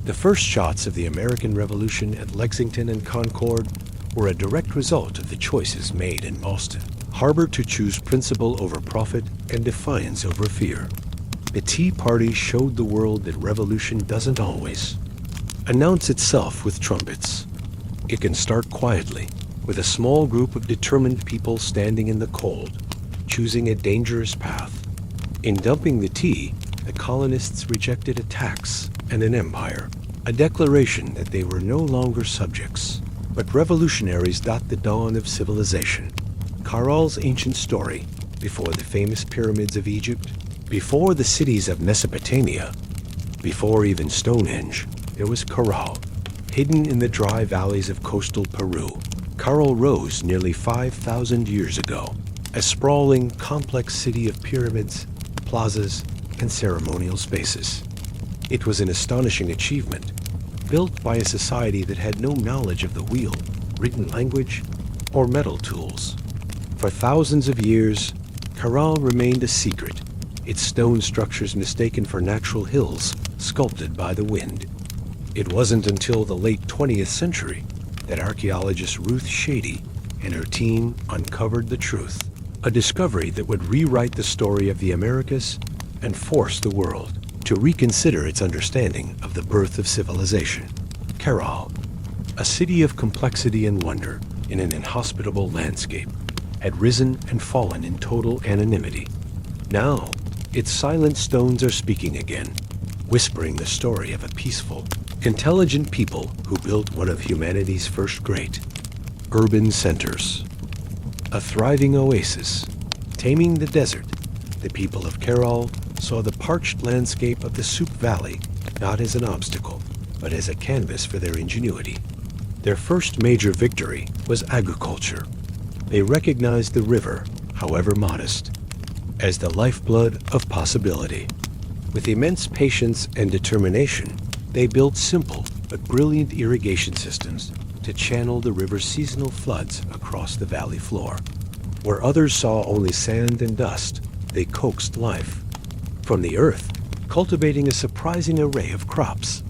The first shots of the American Revolution at Lexington and Concord were a direct result of the choices made in Boston. Harbor to choose principle over profit and defiance over fear. The Tea Party showed the world that revolution doesn't always announce itself with trumpets. It can start quietly, with a small group of determined people standing in the cold, choosing a dangerous path. In dumping the tea, the colonists rejected a tax and an empire, a declaration that they were no longer subjects, but revolutionaries. The dawn of civilization. Carral's ancient story, before the famous pyramids of Egypt, before the cities of Mesopotamia, before even Stonehenge, there was Carral, hidden in the dry valleys of coastal Peru. Carral rose nearly 5,000 years ago, a sprawling, complex city of pyramids, plazas, and ceremonial spaces. It was an astonishing achievement, built by a society that had no knowledge of the wheel, written language, or metal tools. For thousands of years, Carral remained a secret, its stone structures mistaken for natural hills sculpted by the wind. It wasn't until the late 20th century that archaeologist Ruth Shady and her team uncovered the truth, a discovery that would rewrite the story of the Americas and force the world to reconsider its understanding of the birth of civilization. Carral, a city of complexity and wonder in an inhospitable landscape, had risen and fallen in total anonymity. Now, its silent stones are speaking again, whispering the story of a peaceful, intelligent people who built one of humanity's first great urban centers. A thriving oasis, taming the desert. The people of Carral saw the parched landscape of the Soup Valley not as an obstacle, but as a canvas for their ingenuity. Their first major victory was agriculture. They recognized the river, however modest, as the lifeblood of possibility. With immense patience and determination, they built simple but brilliant irrigation systems to channel the river's seasonal floods across the valley floor. Where others saw only sand and dust, they coaxed life from the earth, cultivating a surprising array of crops: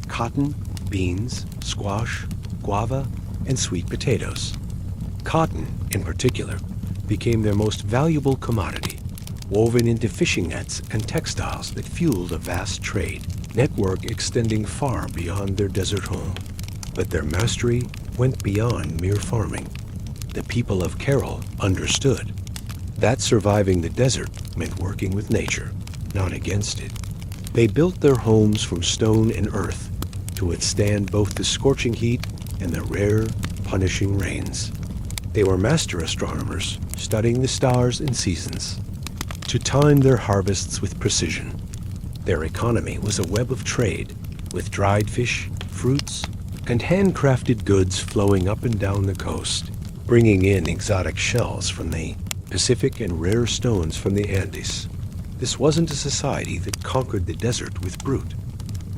cotton, beans, squash, guava, and sweet potatoes. Cotton, in particular, became their most valuable commodity, woven into fishing nets and textiles that fueled a vast trade network extending far beyond their desert home. But their mastery went beyond mere farming. The people of Carral understood that surviving the desert meant working with nature, not against it. They built their homes from stone and earth to withstand both the scorching heat and the rare, punishing rains. They were master astronomers, studying the stars and seasons to time their harvests with precision. Their economy was a web of trade, with dried fish, fruits, and handcrafted goods flowing up and down the coast, bringing in exotic shells from the Pacific and rare stones from the Andes. This wasn't a society that conquered the desert with brute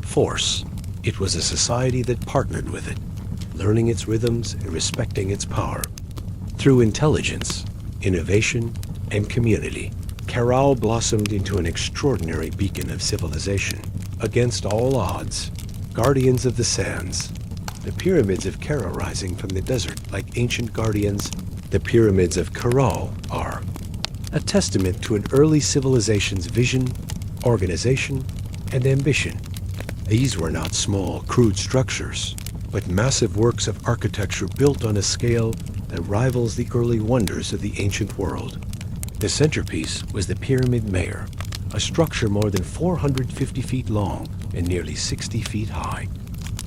force. It was a society that partnered with it, learning its rhythms and respecting its power. Through intelligence, innovation, and community, Caral blossomed into an extraordinary beacon of civilization. Against all odds, guardians of the sands, the pyramids of Kara rising from the desert like ancient guardians, the pyramids of Caral are a testament to an early civilization's vision, organization, and ambition. These were not small, crude structures, but massive works of architecture built on a scale that rivals the early wonders of the ancient world. The centerpiece was the Pyramid Mayor, a structure more than 450 feet long and nearly 60 feet high,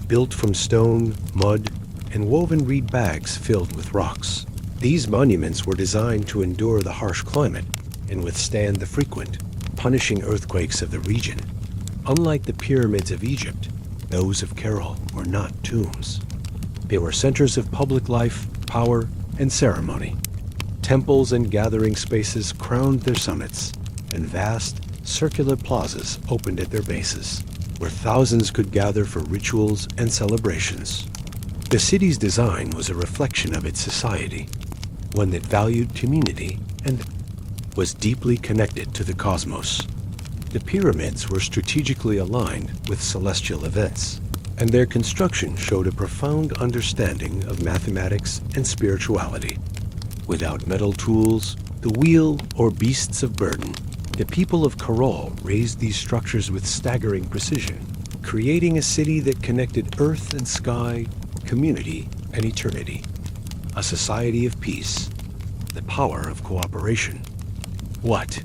built from stone, mud, and woven reed bags filled with rocks. These monuments were designed to endure the harsh climate and withstand the frequent, punishing earthquakes of the region. Unlike the pyramids of Egypt, those of Caral were not tombs. They were centers of public life, power, and ceremony. Temples and gathering spaces crowned their summits, and vast, circular plazas opened at their bases, where thousands could gather for rituals and celebrations. The city's design was a reflection of its society, one that valued community and was deeply connected to the cosmos. The pyramids were strategically aligned with celestial events, and their construction showed a profound understanding of mathematics and spirituality. Without metal tools, the wheel, or beasts of burden, the people of Caral raised these structures with staggering precision, creating a city that connected earth and sky, community and eternity. A society of peace, the power of cooperation. What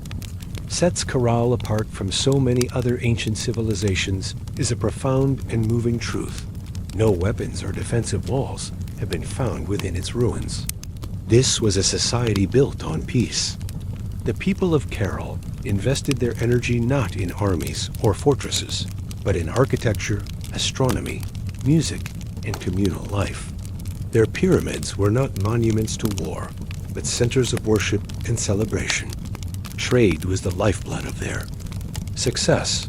sets Caral apart from so many other ancient civilizations is a profound and moving truth. No weapons or defensive walls have been found within its ruins. This was a society built on peace. The people of Caral invested their energy not in armies or fortresses, but in architecture, astronomy, music, and communal life. Their pyramids were not monuments to war, but centers of worship and celebration. Trade was the lifeblood of their success.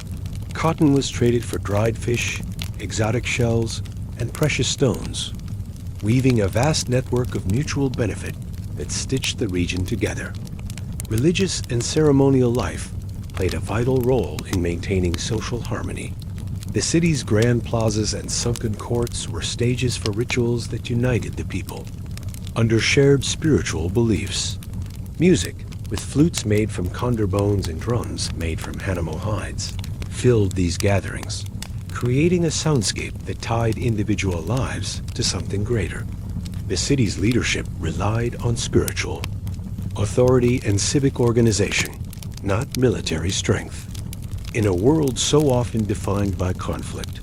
Cotton was traded for dried fish, exotic shells, and precious stones, weaving a vast network of mutual benefit that stitched the region together. Religious and ceremonial life played a vital role in maintaining social harmony. The city's grand plazas and sunken courts were stages for rituals that united the people under shared spiritual beliefs. Music, with flutes made from condor bones and drums made from animal hides, filled these gatherings, creating a soundscape that tied individual lives to something greater. The city's leadership relied on spiritual authority and civic organization, not military strength. In a world so often defined by conflict,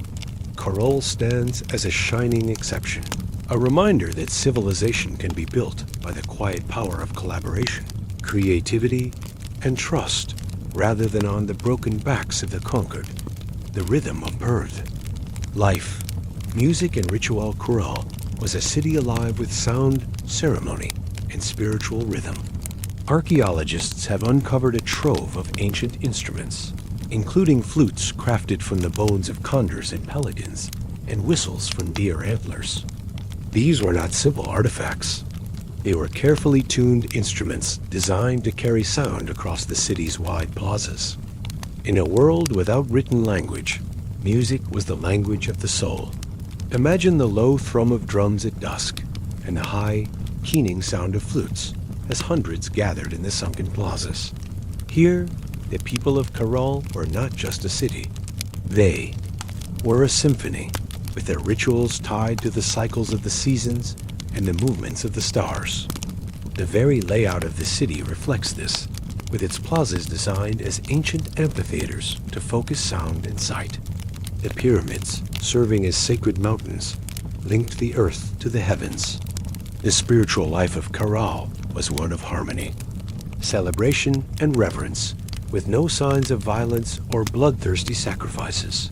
Caral stands as a shining exception, a reminder that civilization can be built by the quiet power of collaboration, creativity, and trust, rather than on the broken backs of the conquered. The rhythm of birth, life, music, and ritual. Caral was a city alive with sound, ceremony, and spiritual rhythm. Archaeologists have uncovered a trove of ancient instruments, including flutes crafted from the bones of condors and pelicans, and whistles from deer antlers. These were not simple artifacts. They were carefully tuned instruments designed to carry sound across the city's wide plazas. In a world without written language, music was the language of the soul. Imagine the low thrum of drums at dusk and the high, keening sound of flutes as hundreds gathered in the sunken plazas. Here, the people of Caral were not just a city. They were a symphony, with their rituals tied to the cycles of the seasons and the movements of the stars. The very layout of the city reflects this, with its plazas designed as ancient amphitheaters to focus sound and sight. The pyramids, serving as sacred mountains, linked the earth to the heavens. The spiritual life of Caral was one of harmony, celebration, and reverence, with no signs of violence or bloodthirsty sacrifices.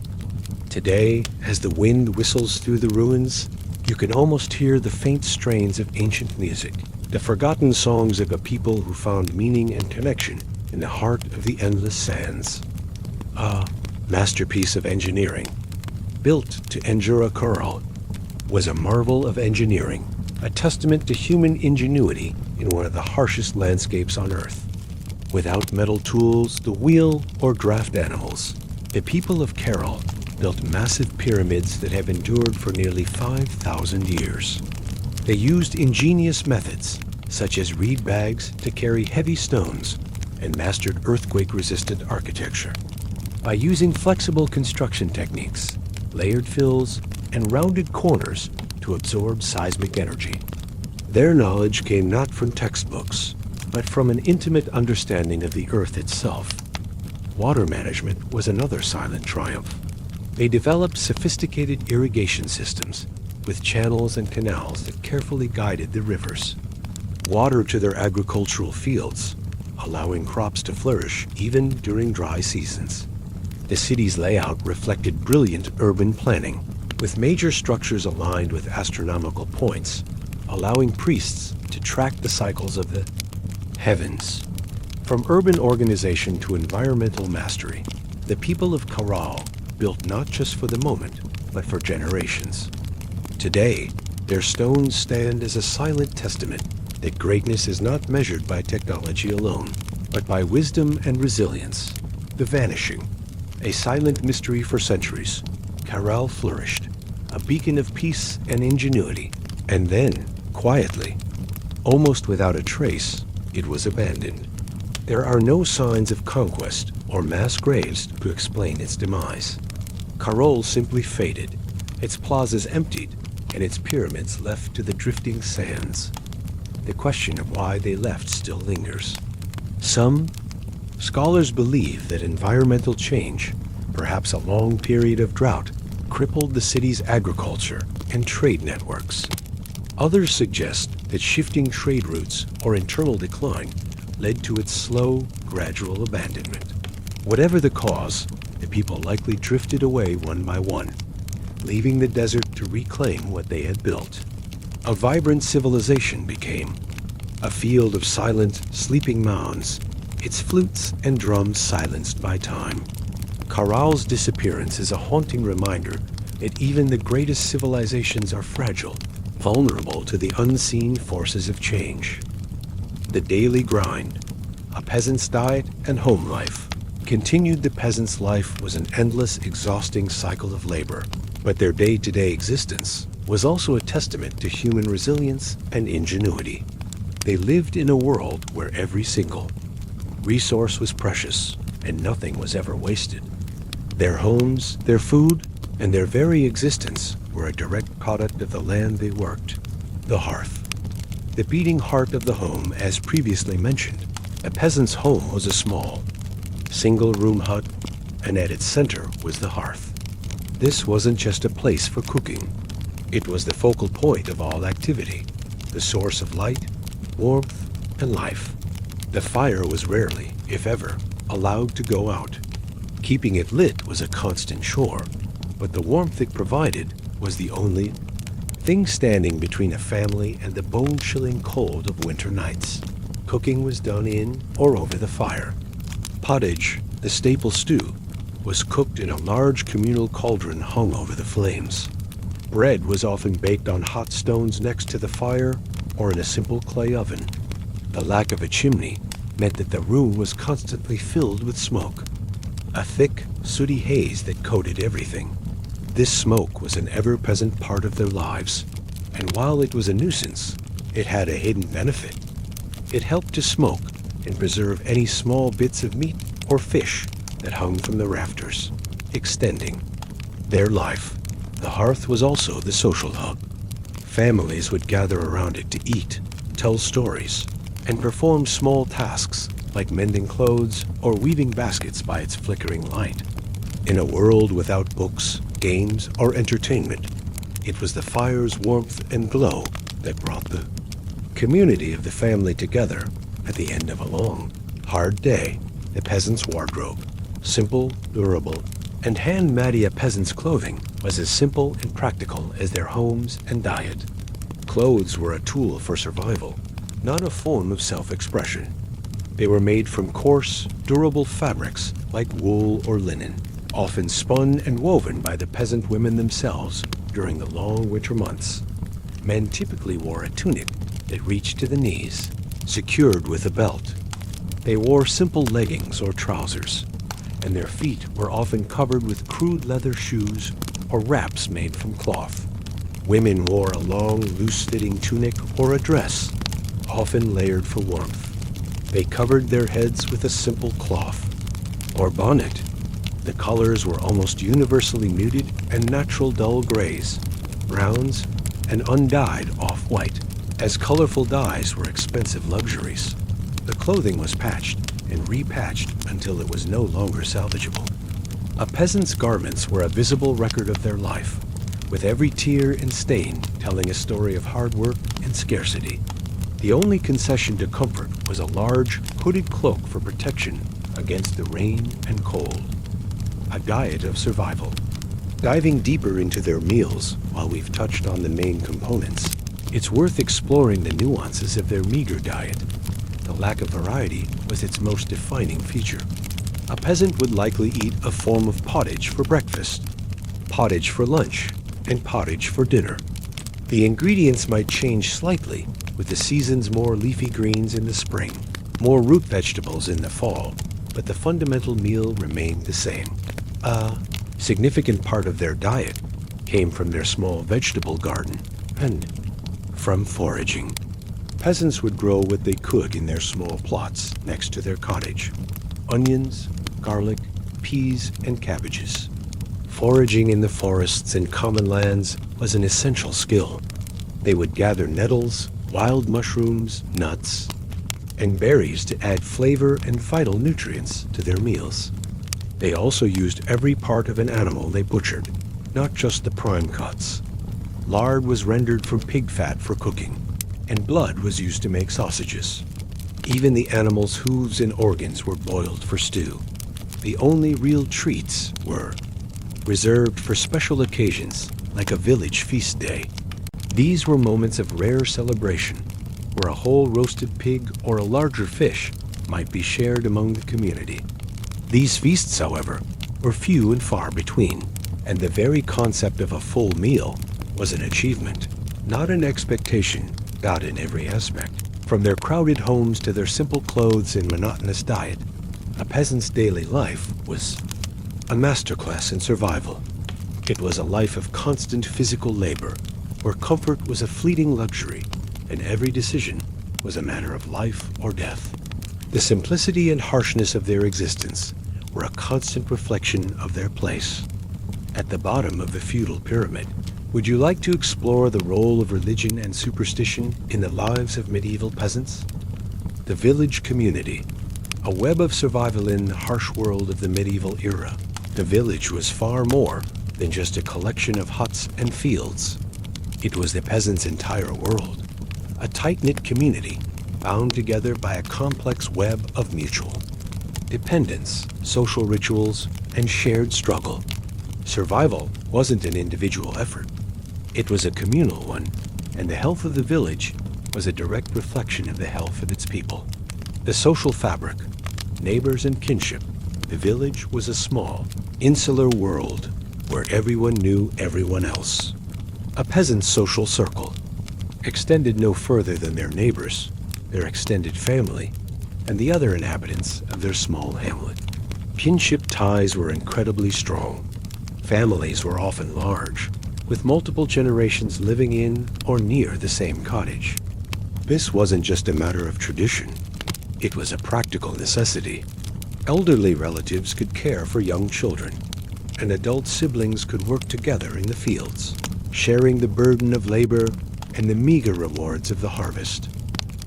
Today, as the wind whistles through the ruins, you can almost hear the faint strains of ancient music, the forgotten songs of a people who found meaning and connection in the heart of the endless sands. A masterpiece of engineering, built to endure a coral, was a marvel of engineering, a testament to human ingenuity in one of the harshest landscapes on Earth. Without metal tools, the wheel, or draft animals, the people of Carol built massive pyramids that have endured for nearly 5,000 years. They used ingenious methods, such as reed bags to carry heavy stones, and mastered earthquake-resistant architecture. By using flexible construction techniques, layered fills, and rounded corners to absorb seismic energy. Their knowledge came not from textbooks, but from an intimate understanding of the Earth itself. Water management was another silent triumph. They developed sophisticated irrigation systems with channels and canals that carefully guided the rivers. Water to their agricultural fields, allowing crops to flourish even during dry seasons. The city's layout reflected brilliant urban planning, with major structures aligned with astronomical points, allowing priests to track the cycles of the heavens. From urban organization to environmental mastery, the people of Caral built not just for the moment, but for generations. Today, their stones stand as a silent testament that greatness is not measured by technology alone, but by wisdom and resilience. The vanishing, a silent mystery for centuries, Caral flourished, a beacon of peace and ingenuity, and then, quietly, almost without a trace, it was abandoned. There are no signs of conquest or mass graves to explain its demise. Caral simply faded, its plazas emptied, and its pyramids left to the drifting sands. The question of why they left still lingers. Some scholars believe that environmental change, perhaps a long period of drought, crippled the city's agriculture and trade networks. Others suggest that shifting trade routes or internal decline led to its slow, gradual abandonment. Whatever the cause, the people likely drifted away one by one, leaving the desert to reclaim what they had built. A vibrant civilization became a field of silent, sleeping mounds, its flutes and drums silenced by time. Caral's disappearance is a haunting reminder that even the greatest civilizations are fragile, vulnerable to the unseen forces of change. The daily grind, a peasant's diet and home life. Continued the peasant's life was an endless, exhausting cycle of labor, but their day-to-day existence was also a testament to human resilience and ingenuity. They lived in a world where every single resource was precious and nothing was ever wasted. Their homes, their food, and their very existence were a direct product of the land they worked, the hearth. The beating heart of the home, as previously mentioned. A peasant's home was a small, single-room hut, and at its center was the hearth. This wasn't just a place for cooking. It was the focal point of all activity, the source of light, warmth, and life. The fire was rarely, if ever, allowed to go out. Keeping it lit was a constant chore, but the warmth it provided was the only thing standing between a family and the bone-chilling cold of winter nights. Cooking was done in or over the fire. Pottage, the staple stew, was cooked in a large communal cauldron hung over the flames. Bread was often baked on hot stones next to the fire or in a simple clay oven. The lack of a chimney meant that the room was constantly filled with smoke, a thick, sooty haze that coated everything. This smoke was an ever-present part of their lives, and while it was a nuisance, it had a hidden benefit. It helped to smoke and preserve any small bits of meat or fish that hung from the rafters, extending their life. The hearth was also the social hub. Families would gather around it to eat, tell stories, and perform small tasks like mending clothes or weaving baskets by its flickering light. In a world without books, games, or entertainment, it was the fire's warmth and glow that brought the community of the family together at the end of a long, hard day. The peasant's wardrobe. Simple, durable, and hand-made. A peasant's clothing was as simple and practical as their homes and diet. Clothes were a tool for survival, not a form of self-expression. They were made from coarse, durable fabrics like wool or linen, often spun and woven by the peasant women themselves during the long winter months. Men typically wore a tunic that reached to the knees, secured with a belt. They wore simple leggings or trousers, and their feet were often covered with crude leather shoes or wraps made from cloth. Women wore a long, loose-fitting tunic or a dress, often layered for warmth. They covered their heads with a simple cloth or bonnet. The colors were almost universally muted and natural dull grays, browns, and undyed off-white, as colorful dyes were expensive luxuries. The clothing was patched and repatched until it was no longer salvageable. A peasant's garments were a visible record of their life, with every tear and stain telling a story of hard work and scarcity. The only concession to comfort was a large, hooded cloak for protection against the rain and cold. A diet of survival. Diving deeper into their meals, while we've touched on the main components, it's worth exploring the nuances of their meager diet. The lack of variety was its most defining feature. A peasant would likely eat a form of pottage for breakfast, pottage for lunch, and pottage for dinner. The ingredients might change slightly, with the season's more leafy greens in the spring, more root vegetables in the fall, but the fundamental meal remained the same. A significant part of their diet came from their small vegetable garden and from foraging. Peasants would grow what they could in their small plots next to their cottage: onions, garlic, peas, and cabbages. Foraging in the forests and common lands was an essential skill. They would gather nettles, wild mushrooms, nuts, and berries to add flavor and vital nutrients to their meals. They also used every part of an animal they butchered, not just the prime cuts. Lard was rendered from pig fat for cooking, and blood was used to make sausages. Even the animal's hooves and organs were boiled for stew. The only real treats were reserved for special occasions, like a village feast day. These were moments of rare celebration, where a whole roasted pig or a larger fish might be shared among the community. These feasts, however, were few and far between, and the very concept of a full meal was an achievement, not an expectation, God in every aspect. From their crowded homes to their simple clothes and monotonous diet, a peasant's daily life was a masterclass in survival. It was a life of constant physical labor, where comfort was a fleeting luxury, and every decision was a matter of life or death. The simplicity and harshness of their existence were a constant reflection of their place. At the bottom of the feudal pyramid, would you like to explore the role of religion and superstition in the lives of medieval peasants? The village community, a web of survival in the harsh world of the medieval era. The village was far more than just a collection of huts and fields. It was the peasants' entire world, a tight-knit community bound together by a complex web of mutual dependence, social rituals, and shared struggle. Survival wasn't an individual effort. It was a communal one, and the health of the village was a direct reflection of the health of its people. The social fabric, neighbors and kinship. The village was a small, insular world where everyone knew everyone else. A peasant's social circle extended no further than their neighbors, their extended family, and the other inhabitants of their small hamlet. Kinship ties were incredibly strong. Families were often large, with multiple generations living in or near the same cottage. This wasn't just a matter of tradition. It was a practical necessity. Elderly relatives could care for young children, and adult siblings could work together in the fields, sharing the burden of labor and the meager rewards of the harvest.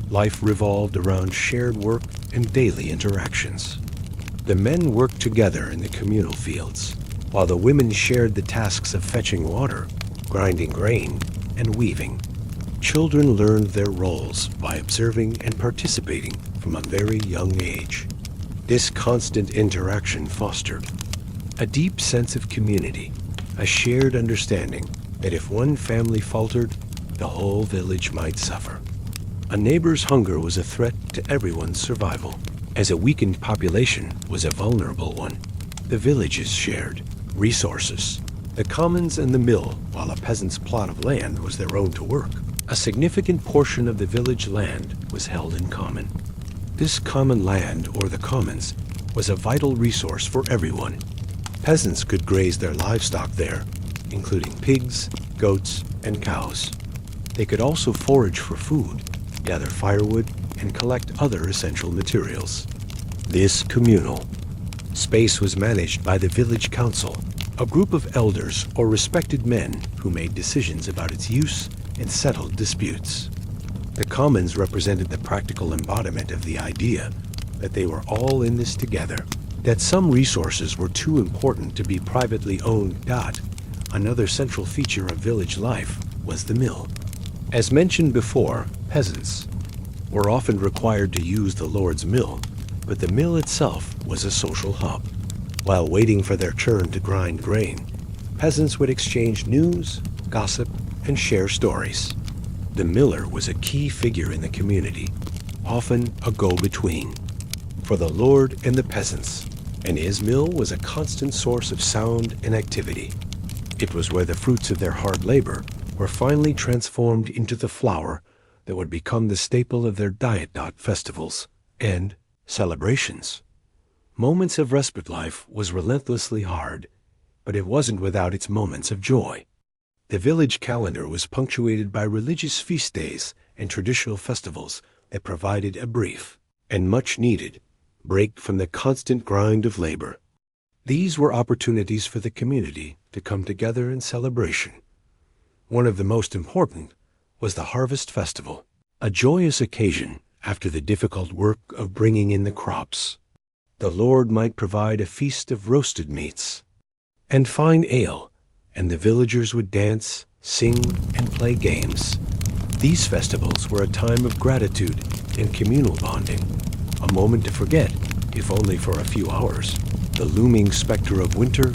Life revolved around shared work and daily interactions. The men worked together in the communal fields, while the women shared the tasks of fetching water, grinding grain, and weaving. Children learned their roles by observing and participating from a very young age. This constant interaction fostered a deep sense of community, a shared understanding that if one family faltered, the whole village might suffer. A neighbor's hunger was a threat to everyone's survival, as a weakened population was a vulnerable one. The villages shared resources, the commons and the mill, while a peasant's plot of land was their own to work. A significant portion of the village land was held in common. This common land, or the commons, was a vital resource for everyone. Peasants could graze their livestock there, including pigs, goats, and cows. They could also forage for food, gather firewood, and collect other essential materials. This communal space was managed by the village council, a group of elders or respected men who made decisions about its use and settled disputes. The commons represented the practical embodiment of the idea that they were all in this together, that some resources were too important to be privately owned. Another central feature of village life was the mill. As mentioned before, peasants were often required to use the Lord's mill, but the mill itself was a social hub. While waiting for their turn to grind grain, peasants would exchange news, gossip, and share stories. The miller was a key figure in the community, often a go-between for the Lord and the peasants, and his mill was a constant source of sound and activity. It was where the fruits of their hard labor were finally transformed into the flour that would become the staple of their diet. Festivals and celebrations. Moments of respite. Life was relentlessly hard, but it wasn't without its moments of joy. The village calendar was punctuated by religious feast days and traditional festivals that provided a brief and much-needed break from the constant grind of labor. These were opportunities for the community to come together in celebration. One of the most important was the Harvest Festival, a joyous occasion after the difficult work of bringing in the crops. The Lord might provide a feast of roasted meats and fine ale, and the villagers would dance, sing, and play games. These festivals were a time of gratitude and communal bonding, a moment to forget, if only for a few hours, the looming specter of winter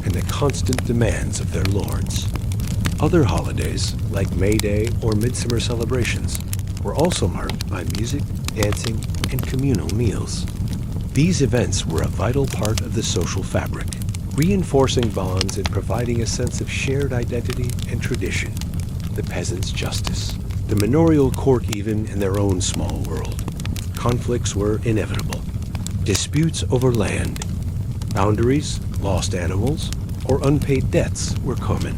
and the constant demands of their lords. Other holidays, like May Day or midsummer celebrations, were also marked by music, dancing, and communal meals. These events were a vital part of the social fabric, reinforcing bonds and providing a sense of shared identity and tradition. The peasants' justice, the manorial court even in their own small world. Conflicts were inevitable. Disputes over land, boundaries, lost animals, or unpaid debts were common.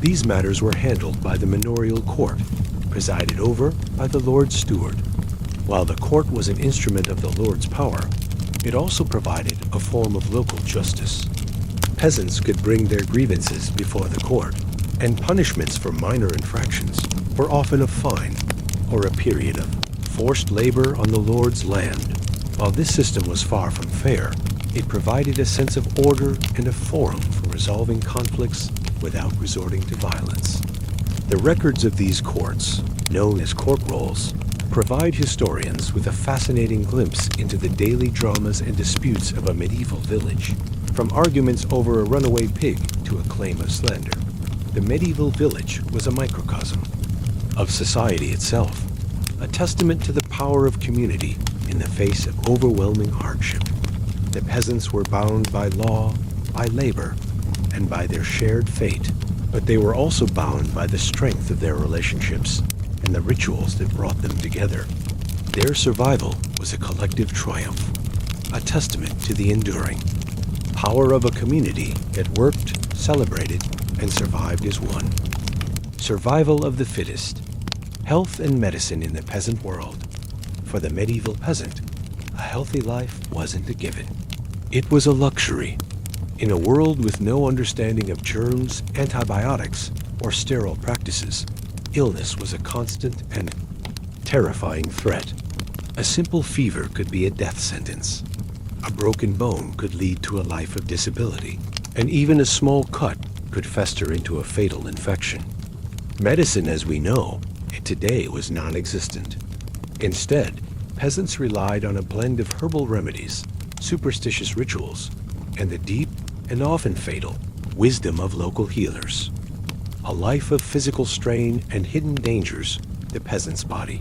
These matters were handled by the manorial court, presided over by the Lord's steward. While the court was an instrument of the Lord's power, it also provided a form of local justice. Peasants could bring their grievances before the court, and punishments for minor infractions were often a fine or a period of forced labor on the Lord's land. While this system was far from fair, it provided a sense of order and a forum for resolving conflicts without resorting to violence. The records of these courts, known as court rolls, provide historians with a fascinating glimpse into the daily dramas and disputes of a medieval village, from arguments over a runaway pig to a claim of slander. The medieval village was a microcosm of society itself, a testament to the power of community in the face of overwhelming hardship. The peasants were bound by law, by labor, and by their shared fate, but they were also bound by the strength of their relationships and the rituals that brought them together. Their survival was a collective triumph, a testament to the enduring power of a community that worked, celebrated, and survived as one. Survival of the fittest. Health and medicine in the peasant world. For the medieval peasant, a healthy life wasn't a given. It was a luxury. In a world with no understanding of germs, antibiotics, or sterile practices, illness was a constant and terrifying threat. A simple fever could be a death sentence. A broken bone could lead to a life of disability, and even a small cut could fester into a fatal infection. Medicine, as we know it today, was non-existent. Instead, peasants relied on a blend of herbal remedies, superstitious rituals, and the deep and often fatal wisdom of local healers. A life of physical strain and hidden dangers, the peasant's body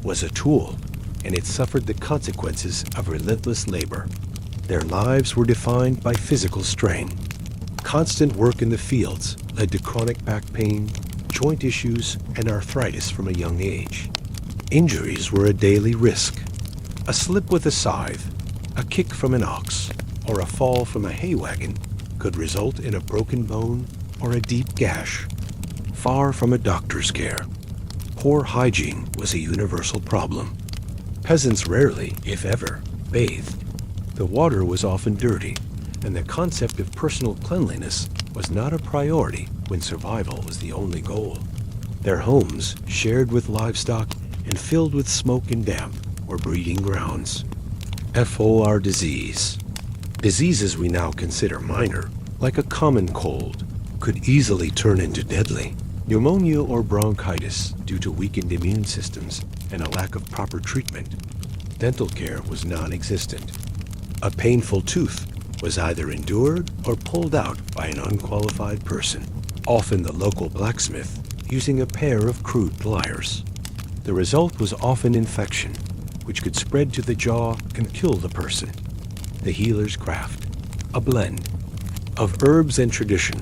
was a tool, and it suffered the consequences of relentless labor. Their lives were defined by physical strain. Constant work in the fields led to chronic back pain, joint issues, and arthritis from a young age. Injuries were a daily risk. A slip with a scythe, a kick from an ox, or a fall from a hay wagon could result in a broken bone or a deep gash. Far from a doctor's care, poor hygiene was a universal problem. Peasants rarely, if ever, bathed. The water was often dirty, and the concept of personal cleanliness was not a priority when survival was the only goal. Their homes, shared with livestock and filled with smoke and damp, were breeding grounds. FOR disease. Diseases we now consider minor, like a common cold, could easily turn into deadly. Pneumonia or bronchitis due to weakened immune systems and a lack of proper treatment. Dental care was non-existent. A painful tooth was either endured or pulled out by an unqualified person, often the local blacksmith, using a pair of crude pliers. The result was often infection, which could spread to the jaw and kill the person. The healer's craft, a blend of herbs and tradition.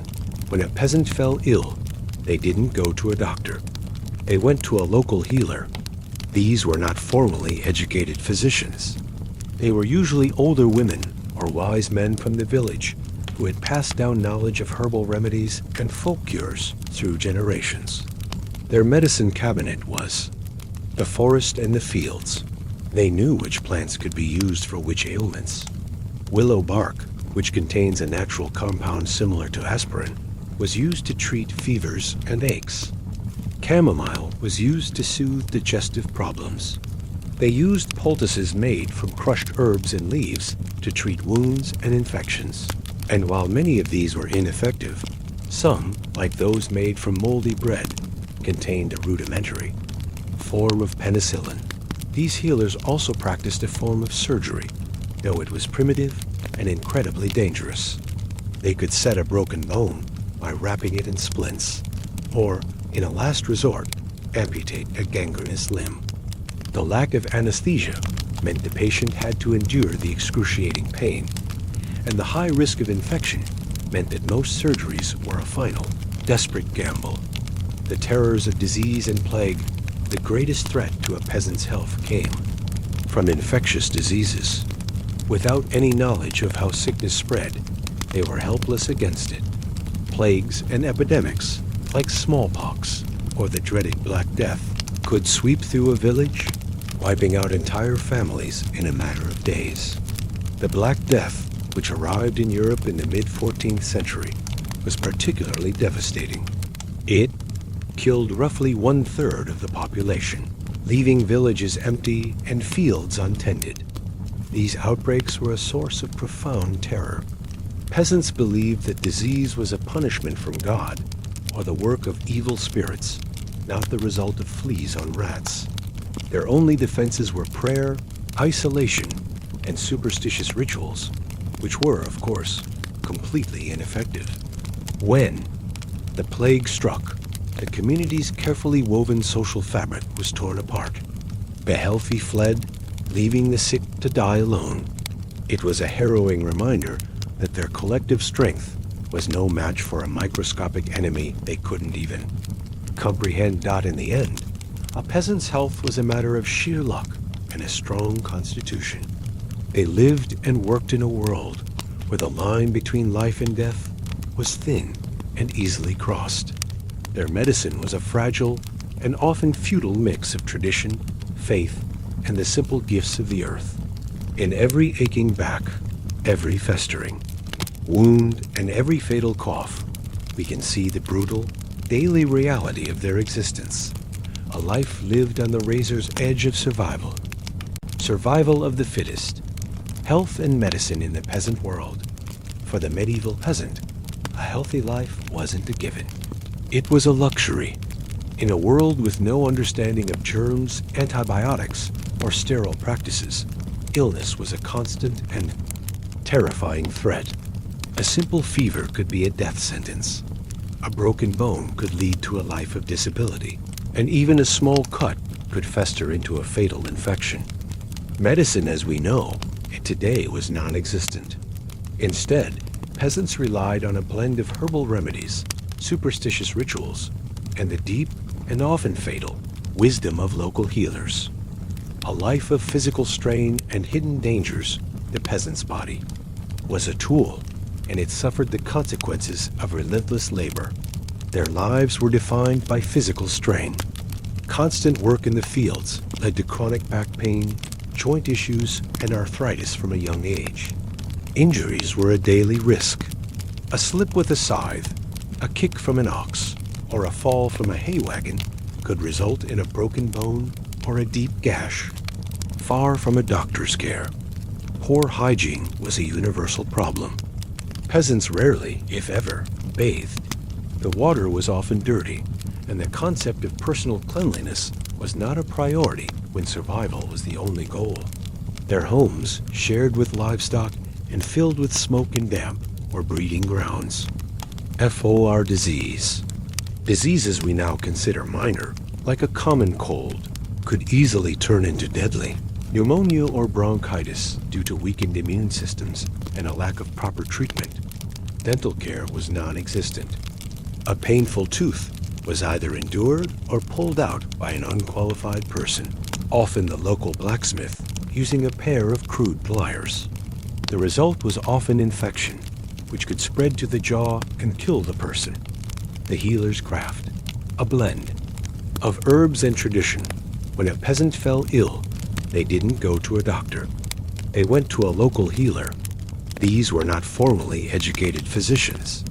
When a peasant fell ill, they didn't go to a doctor. They went to a local healer. These were not formally educated physicians. They were usually older women or wise men from the village who had passed down knowledge of herbal remedies and folk cures through generations. Their medicine cabinet was the forest and the fields. They knew which plants could be used for which ailments. Willow bark, which contains a natural compound similar to aspirin, was used to treat fevers and aches. Chamomile was used to soothe digestive problems. They used poultices made from crushed herbs and leaves to treat wounds and infections. And while many of these were ineffective, some, like those made from moldy bread, contained a rudimentary form of penicillin. These healers also practiced a form of surgery, though it was primitive and incredibly dangerous. They could set a broken bone by wrapping it in splints, or, in a last resort, amputate a gangrenous limb. The lack of anesthesia meant the patient had to endure the excruciating pain, and the high risk of infection meant that most surgeries were a final, desperate gamble. The terrors of disease and plague, the greatest threat to a peasant's health came from infectious diseases. Without any knowledge of how sickness spread, they were helpless against it. Plagues and epidemics, like smallpox or the dreaded Black Death, could sweep through a village, wiping out entire families in a matter of days. The Black Death, which arrived in Europe in the mid-14th century, was particularly devastating. It killed roughly 1/3 of the population, leaving villages empty and fields untended. These outbreaks were a source of profound terror. Peasants believed that disease was a punishment from God, or the work of evil spirits, not the result of fleas on rats. Their only defenses were prayer, isolation, and superstitious rituals, which were, of course, completely ineffective. When the plague struck, the community's carefully woven social fabric was torn apart. The healthy fled, leaving the sick to die alone. It was a harrowing reminder that their collective strength was no match for a microscopic enemy they couldn't even comprehend. In the end, a peasant's health was a matter of sheer luck and a strong constitution. They lived and worked in a world where the line between life and death was thin and easily crossed. Their medicine was a fragile and often futile mix of tradition, faith, and the simple gifts of the earth. In every aching back, every festering wound, and every fatal cough, we can see the brutal, daily reality of their existence. A life lived on the razor's edge of survival. Survival of the fittest. Health and medicine in the peasant world. For the medieval peasant, a healthy life wasn't a given. It was a luxury. In a world with no understanding of germs, antibiotics, or sterile practices, illness was a constant and terrifying threat. A simple fever could be a death sentence. A broken bone could lead to a life of disability, and even a small cut could fester into a fatal infection. Medicine as we know it today was non-existent. Instead, peasants relied on a blend of herbal remedies, superstitious rituals, and the deep and often fatal wisdom of local healers. A life of physical strain and hidden dangers, the peasant's body was a tool, and it suffered the consequences of relentless labor. Their lives were defined by physical strain. Constant work in the fields led to chronic back pain, joint issues, and arthritis from a young age. Injuries were a daily risk. A slip with a scythe, a kick from an ox, or a fall from a hay wagon could result in a broken bone or a deep gash. Far from a doctor's care, poor hygiene was a universal problem. Peasants rarely, if ever, bathed. The water was often dirty, and the concept of personal cleanliness was not a priority when survival was the only goal. Their homes, shared with livestock and filled with smoke and damp, were breeding grounds. FOR disease. Diseases we now consider minor, like a common cold, could easily turn into deadly. Pneumonia or bronchitis due to weakened immune systems and a lack of proper treatment. Dental care was non-existent. A painful tooth was either endured or pulled out by an unqualified person, often the local blacksmith, using a pair of crude pliers. The result was often infection, which could spread to the jaw and kill the person. The healer's craft, a blend of herbs and tradition. When a peasant fell ill, they didn't go to a doctor. They went to a local healer. These were not formally educated physicians.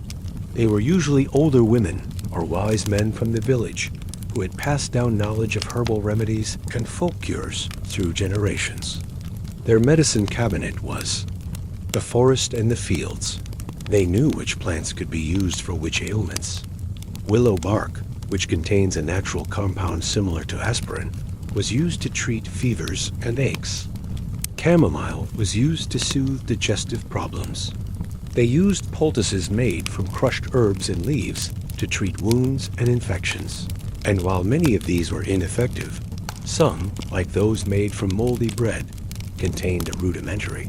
They were usually older women or wise men from the village who had passed down knowledge of herbal remedies and folk cures through generations. Their medicine cabinet was the forest and the fields. They knew which plants could be used for which ailments. Willow bark, which contains a natural compound similar to aspirin, was used to treat fevers and aches. Chamomile was used to soothe digestive problems. They used poultices made from crushed herbs and leaves to treat wounds and infections. And while many of these were ineffective, some, like those made from moldy bread, contained a rudimentary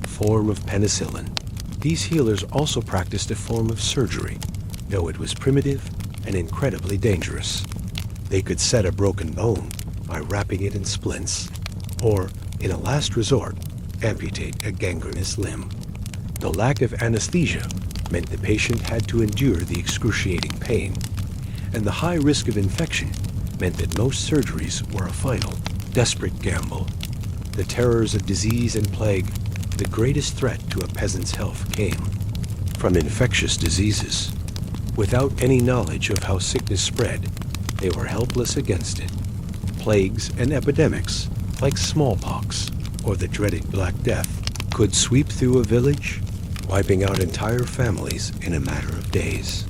form of penicillin. These healers also practiced a form of surgery, though it was primitive and incredibly dangerous. They could set a broken bone by wrapping it in splints, or, in a last resort, amputate a gangrenous limb. The lack of anesthesia meant the patient had to endure the excruciating pain, and the high risk of infection meant that most surgeries were a final, desperate gamble. The terrors of disease and plague, the greatest threat to a peasant's health came from infectious diseases. Without any knowledge of how sickness spread, they were helpless against it. Plagues and epidemics, like smallpox or the dreaded Black Death, could sweep through a village, wiping out entire families in a matter of days.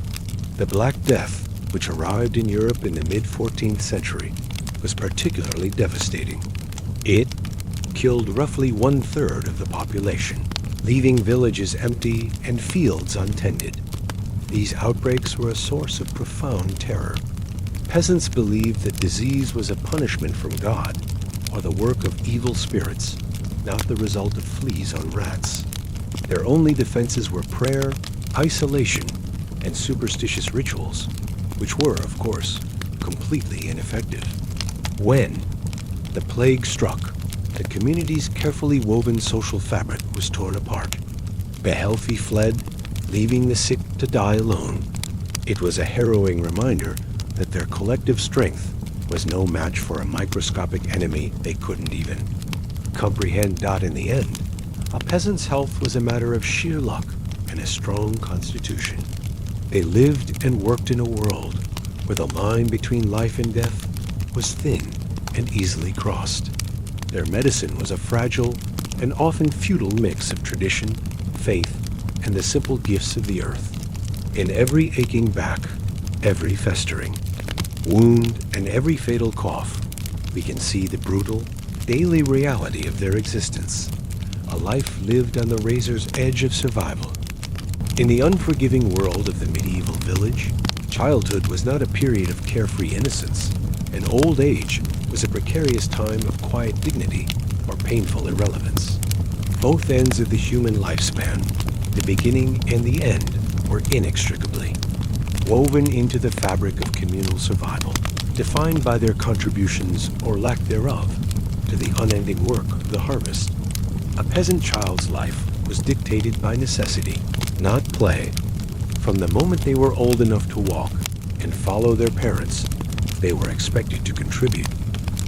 The Black Death, which arrived in Europe in the mid-14th century, was particularly devastating. It killed roughly 1/3 of the population, leaving villages empty and fields untended. These outbreaks were a source of profound terror. Peasants believed that disease was a punishment from God or the work of evil spirits, not the result of fleas on rats. Their only defenses were prayer, isolation, and superstitious rituals, which were, of course, completely ineffective. When the plague struck, the community's carefully woven social fabric was torn apart. The healthy fled, leaving the sick to die alone. It was a harrowing reminder that their collective strength was no match for a microscopic enemy they couldn't even comprehend. In the end, a peasant's health was a matter of sheer luck and a strong constitution. They lived and worked in a world where the line between life and death was thin and easily crossed. Their medicine was a fragile and often futile mix of tradition, faith, and the simple gifts of the earth. In every aching back, every festering wound, and every fatal cough, we can see the brutal daily reality of their existence, a life lived on the razor's edge of survival. In the unforgiving world of the medieval village, childhood was not a period of carefree innocence, and old age was a precarious time of quiet dignity or painful irrelevance. Both ends of the human lifespan, the beginning and the end, were inextricably woven into the fabric of communal survival, defined by their contributions or lack thereof to the unending work of the harvest. A peasant child's life was dictated by necessity, not play. From the moment they were old enough to walk and follow their parents, they were expected to contribute.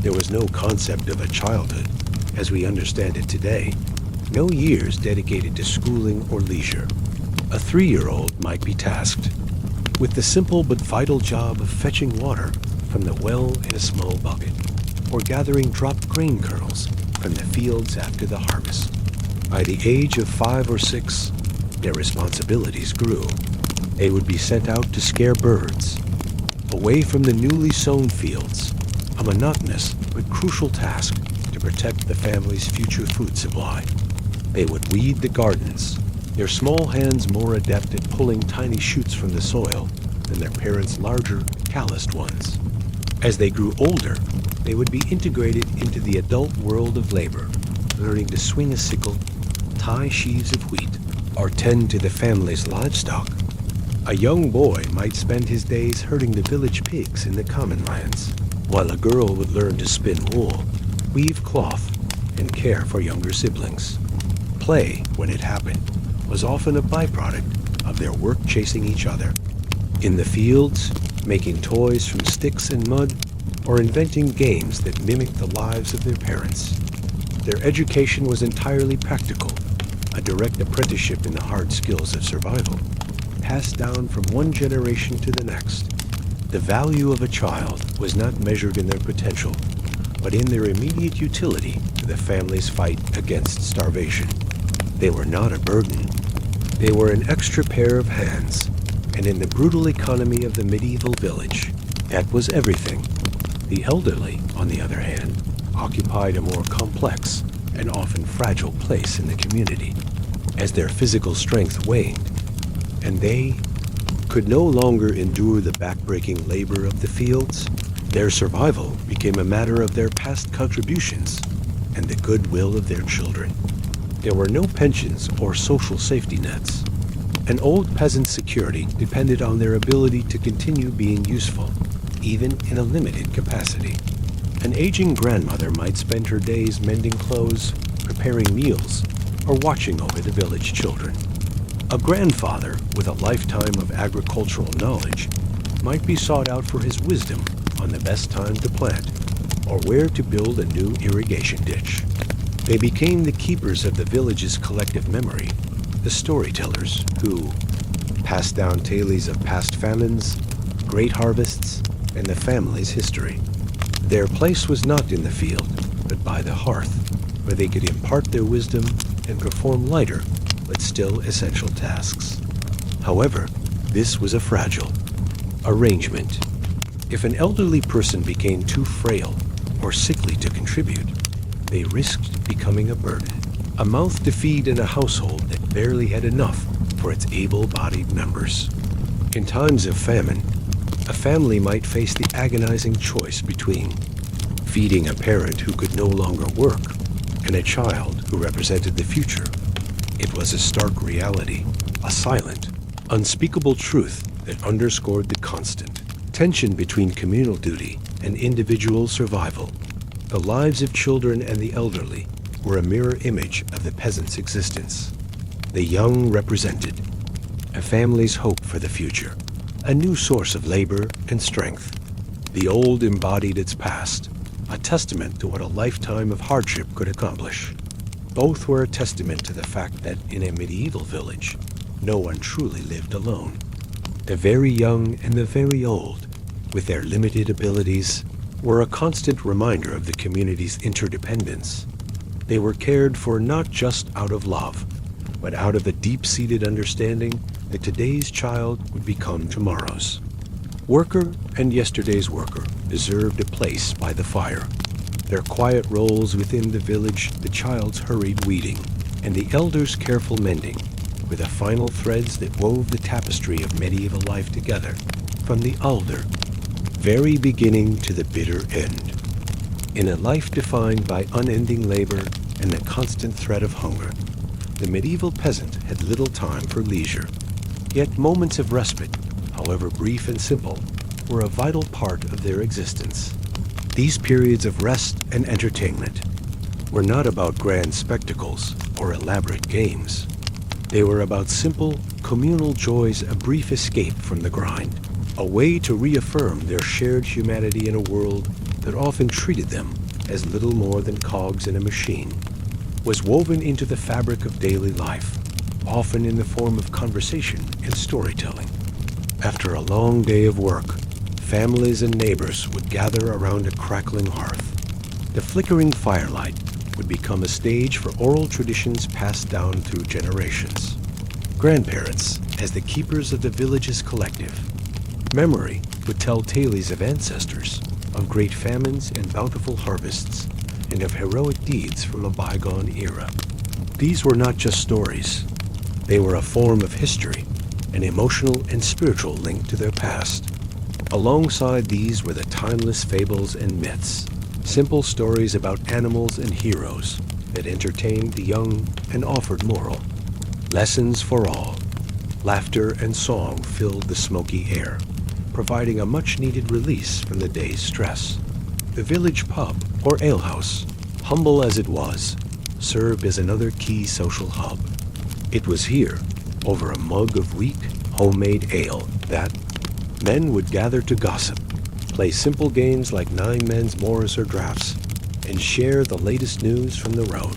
There was no concept of a childhood, as we understand it today, no years dedicated to schooling or leisure. A 3-year-old might be tasked with the simple but vital job of fetching water from the well in a small bucket, or gathering dropped grain kernels from the fields after the harvest. By the age of 5 or 6, their responsibilities grew. They would be sent out to scare birds, away from the newly sown fields, a monotonous but crucial task to protect the family's future food supply. They would weed the gardens, their small hands more adept at pulling tiny shoots from the soil than their parents' larger, calloused ones. As they grew older, they would be integrated into the adult world of labor, learning to swing a sickle, tie sheaves of wheat, or tend to the family's livestock. A young boy might spend his days herding the village pigs in the common lands, while a girl would learn to spin wool, weave cloth, and care for younger siblings. Play, when it happened, was often a byproduct of their work chasing each other. In the fields, making toys from sticks and mud, or inventing games that mimicked the lives of their parents. Their education was entirely practical, a direct apprenticeship in the hard skills of survival, passed down from one generation to the next. The value of a child was not measured in their potential, but in their immediate utility to the family's fight against starvation. They were not a burden. They were an extra pair of hands, and in the brutal economy of the medieval village, that was everything. The elderly, on the other hand, occupied a more complex and often fragile place in the community. As their physical strength waned, and they could no longer endure the backbreaking labor of the fields, their survival became a matter of their past contributions and the goodwill of their children. There were no pensions or social safety nets. An old peasant's security depended on their ability to continue being useful, even in a limited capacity. An aging grandmother might spend her days mending clothes, preparing meals, or watching over the village children. A grandfather with a lifetime of agricultural knowledge might be sought out for his wisdom on the best time to plant or where to build a new irrigation ditch. They became the keepers of the village's collective memory, the storytellers who passed down tales of past famines, great harvests, and the family's history. Their place was not in the field, but by the hearth, where they could impart their wisdom and perform lighter but still essential tasks. However, this was a fragile arrangement. If an elderly person became too frail or sickly to contribute, they risked becoming a burden, a mouth to feed in a household that barely had enough for its able-bodied members. In times of famine, a family might face the agonizing choice between feeding a parent who could no longer work and a child who represented the future. It was a stark reality, a silent, unspeakable truth that underscored the constant tension between communal duty and individual survival. The lives of children and the elderly were a mirror image of the peasant's existence. The young represented a family's hope for the future, a new source of labor and strength. The old embodied its past, a testament to what a lifetime of hardship could accomplish. Both were a testament to the fact that in a medieval village, no one truly lived alone. The very young and the very old, with their limited abilities, were a constant reminder of the community's interdependence. They were cared for not just out of love, but out of a deep-seated understanding that today's child would become tomorrow's. Worker and yesterday's worker deserved a place by the fire. Their quiet roles within the village, the child's hurried weeding, and the elder's careful mending, were the final threads that wove the tapestry of medieval life together, from the alder, very beginning to the bitter end. In a life defined by unending labor and the constant threat of hunger, the medieval peasant had little time for leisure. Yet moments of respite, however brief and simple, were a vital part of their existence. These periods of rest and entertainment were not about grand spectacles or elaborate games. They were about simple, communal joys, a brief escape from the grind, a way to reaffirm their shared humanity in a world that often treated them as little more than cogs in a machine. Was woven into the fabric of daily life, often in the form of conversation and storytelling. After a long day of work, families and neighbors would gather around a crackling hearth. The flickering firelight would become a stage for oral traditions passed down through generations. Grandparents, as the keepers of the village's collective, memory would tell tales of ancestors, of great famines and bountiful harvests, and of heroic deeds from a bygone era. These were not just stories. They were a form of history, an emotional and spiritual link to their past. Alongside these were the timeless fables and myths, simple stories about animals and heroes that entertained the young and offered moral lessons for all. Laughter and song filled the smoky air, providing a much-needed release from the day's stress. The village pub, or alehouse, humble as it was, served as another key social hub. It was here, over a mug of weak, homemade ale, that men would gather to gossip, play simple games like Nine Men's Morris or drafts, and share the latest news from the road.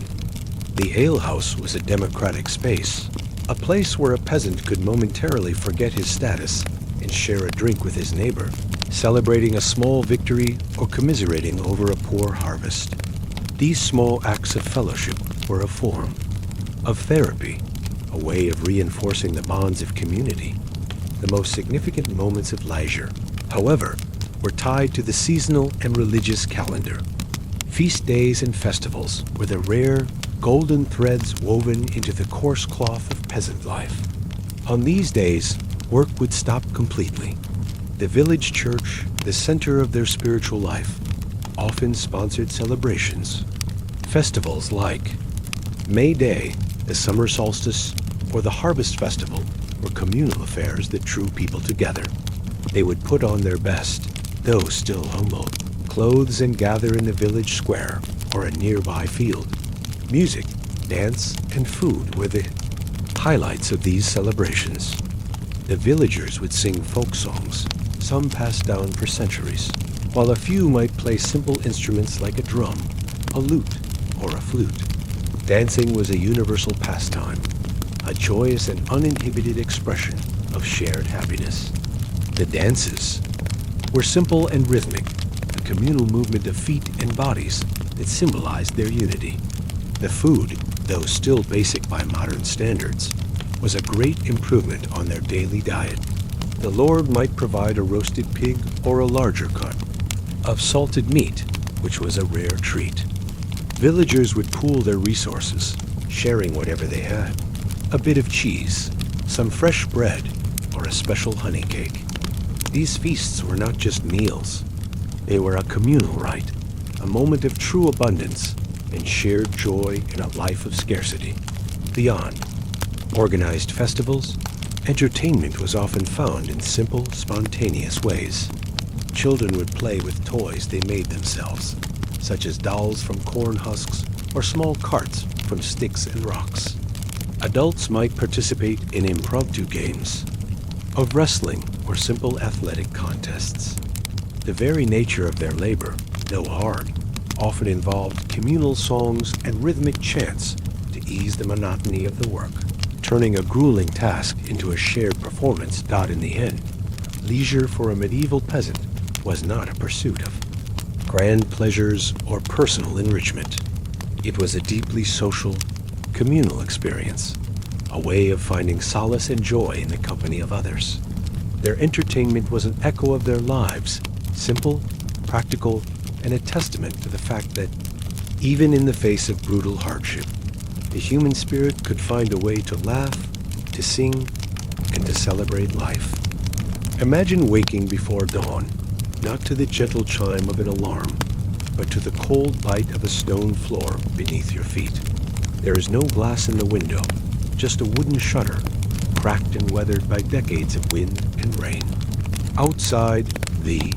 The alehouse was a democratic space, a place where a peasant could momentarily forget his status and share a drink with his neighbor, celebrating a small victory or commiserating over a poor harvest. These small acts of fellowship were a form of therapy, a way of reinforcing the bonds of community. The most significant moments of leisure, however, were tied to the seasonal and religious calendar. Feast days and festivals were the rare, golden threads woven into the coarse cloth of peasant life. On these days, work would stop completely. The village church, the center of their spiritual life, often sponsored celebrations. Festivals like May Day, the summer solstice, or the harvest festival were communal affairs that drew people together. They would put on their best, though still humble, clothes and gather in the village square or a nearby field. Music, dance, and food were the highlights of these celebrations. The villagers would sing folk songs, some passed down for centuries, while a few might play simple instruments like a drum, a lute, or a flute. Dancing was a universal pastime, a joyous and uninhibited expression of shared happiness. The dances were simple and rhythmic, a communal movement of feet and bodies that symbolized their unity. The food, though still basic by modern standards, was a great improvement on their daily diet. The lord might provide a roasted pig or a larger cut of salted meat, which was a rare treat. Villagers would pool their resources, sharing whatever they had. A bit of cheese, some fresh bread, or a special honey cake. These feasts were not just meals. They were a communal rite, a moment of true abundance and shared joy in a life of scarcity. Beyond organized festivals, entertainment was often found in simple, spontaneous ways. Children would play with toys they made themselves, such as dolls from corn husks or small carts from sticks and rocks. Adults might participate in impromptu games of wrestling or simple athletic contests. The very nature of their labor, though hard, often involved communal songs and rhythmic chants to ease the monotony of the work, turning a grueling task into a shared performance. In the end, leisure for a medieval peasant was not a pursuit of grand pleasures or personal enrichment. It was a deeply social, communal experience, a way of finding solace and joy in the company of others. Their entertainment was an echo of their lives, simple, practical, and a testament to the fact that, even in the face of brutal hardship, the human spirit could find a way to laugh, to sing, and to celebrate life. Imagine waking before dawn, not to the gentle chime of an alarm, but to the cold bite of a stone floor beneath your feet. There is no glass in the window, just a wooden shutter, cracked and weathered by decades of wind and rain. Outside, the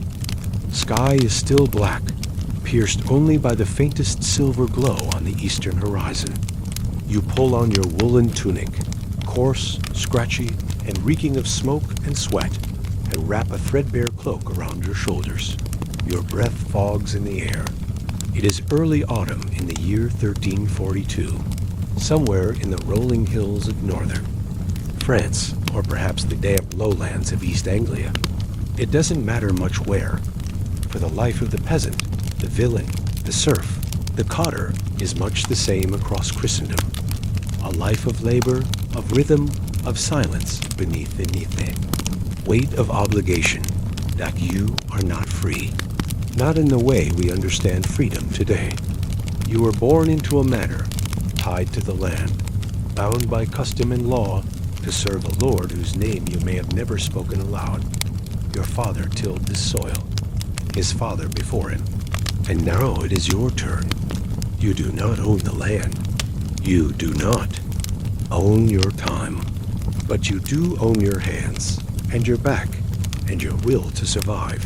sky is still black, pierced only by the faintest silver glow on the eastern horizon. You pull on your woolen tunic, coarse, scratchy, and reeking of smoke and sweat, and wrap a threadbare cloak around your shoulders. Your breath fogs in the air. It is early autumn in the year 1342, somewhere in the rolling hills of northern France, or perhaps the damp lowlands of East Anglia. It doesn't matter much where. For the life of the peasant, the villein, the serf, the cotter is much the same across Christendom. A life of labor, of rhythm, of silence beneath the nithe. Weight of obligation, that you are not free. Not in the way we understand freedom today. You were born into a manor, tied to the land, bound by custom and law to serve a lord whose name you may have never spoken aloud. Your father tilled this soil, his father before him, and now it is your turn. You do not own the land. You do not own your time, but you do own your hands, and your back, and your will to survive.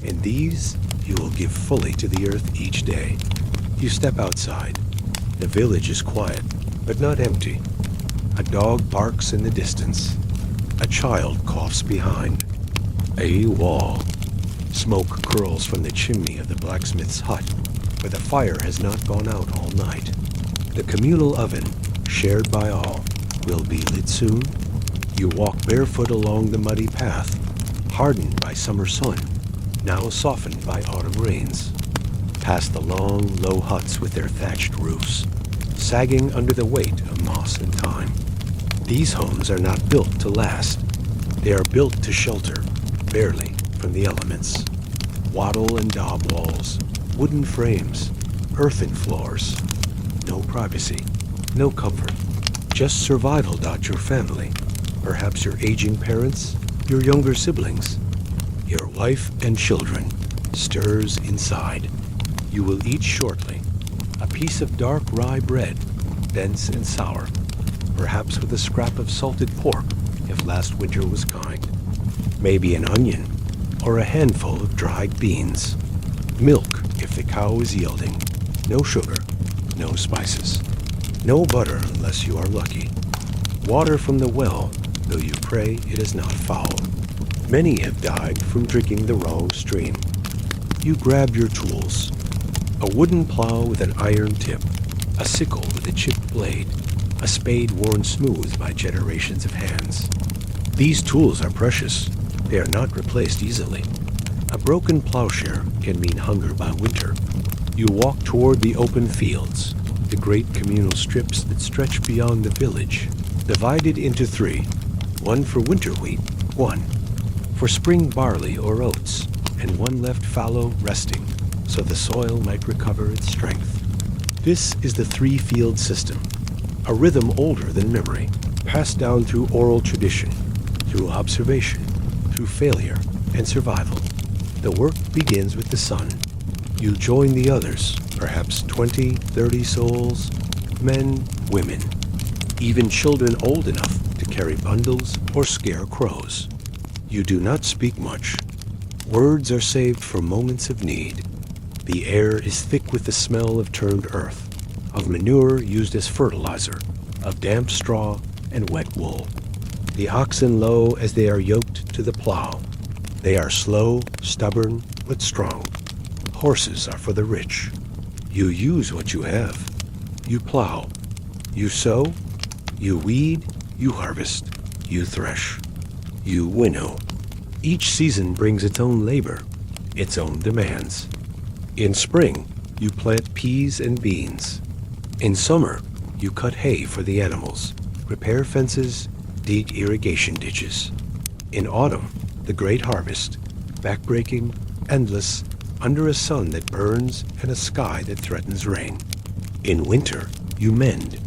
And these you will give fully to the earth each day. You step outside. The village is quiet, but not empty. A dog barks in the distance. A child coughs behind. A wall. Smoke curls from the chimney of the blacksmith's hut, where the fire has not gone out all night. The communal oven, shared by all, will be lit soon. You walk barefoot along the muddy path, hardened by summer sun, now softened by autumn rains, past the long, low huts with their thatched roofs, sagging under the weight of moss and time. These homes are not built to last. They are built to shelter, barely, from the elements. Wattle and daub walls, wooden frames, earthen floors. No privacy, no comfort, just survival. Your family, perhaps your aging parents, your younger siblings, your wife and children, stirs inside. You will eat shortly a piece of dark rye bread, dense and sour, perhaps with a scrap of salted pork if last winter was kind, maybe an onion or a handful of dried beans, milk if the cow is yielding, no sugar, no spices, no butter unless you are lucky, water from the well, though you pray it is not foul. Many have died from drinking the wrong stream. You grab your tools, a wooden plow with an iron tip, a sickle with a chipped blade, a spade worn smooth by generations of hands. These tools are precious. They are not replaced easily. A broken plowshare can mean hunger by winter. You walk toward the open fields, the great communal strips that stretch beyond the village, divided into three, one for winter wheat, one for spring barley or oats, and one left fallow resting so the soil might recover its strength. This is the three-field system, a rhythm older than memory, passed down through oral tradition, through observation, through failure and survival. The work begins with the sun. You join the others, perhaps 20, 30 souls, men, women, even children old enough to carry bundles or scare crows. You do not speak much. Words are saved for moments of need. The air is thick with the smell of turned earth, of manure used as fertilizer, of damp straw and wet wool. The oxen low as they are yoked to the plow. They are slow, stubborn, but strong. Horses are for the rich. You use what you have. You plow. You sow. You weed. You harvest. You thresh. You winnow. Each season brings its own labor, its own demands. In spring, you plant peas and beans. In summer, you cut hay for the animals, repair fences, dig irrigation ditches. In autumn, the great harvest, backbreaking, endless, under a sun that burns and a sky that threatens rain. In winter, you mend.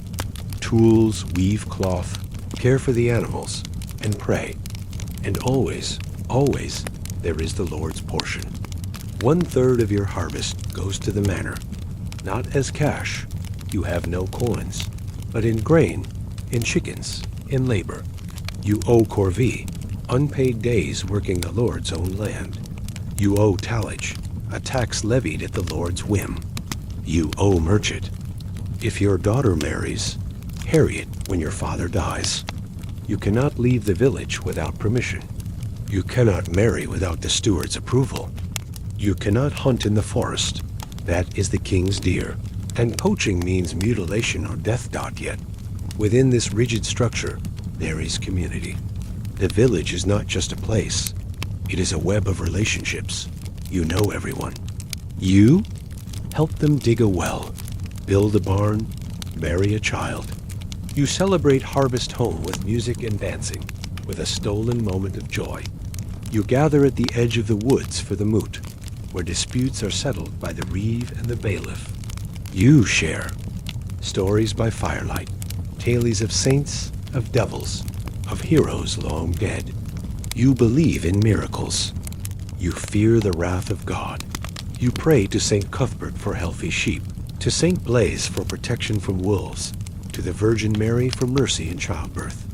Tools, weave cloth, care for the animals, and pray. And always, always, there is the Lord's portion. 1/3 of your harvest goes to the manor, not as cash. You have no coins, but in grain, in chickens, in labor. You owe corvée, unpaid days working the Lord's own land. You owe tallage, a tax levied at the Lord's whim. You owe merchant. If your daughter marries, harry it when your father dies. You cannot leave the village without permission. You cannot marry without the steward's approval. You cannot hunt in the forest. That is the king's deer. And poaching means mutilation or death. Yet, within this rigid structure, there is community. The village is not just a place. It is a web of relationships. You know everyone. You help them dig a well, build a barn, bury a child. You celebrate harvest home with music and dancing, with a stolen moment of joy. You gather at the edge of the woods for the moot, where disputes are settled by the reeve and the bailiff. You share stories by firelight, tales of saints, of devils, of heroes long dead. You believe in miracles. You fear the wrath of God. You pray to St. Cuthbert for healthy sheep, to St. Blaise for protection from wolves, to the Virgin Mary for mercy in childbirth.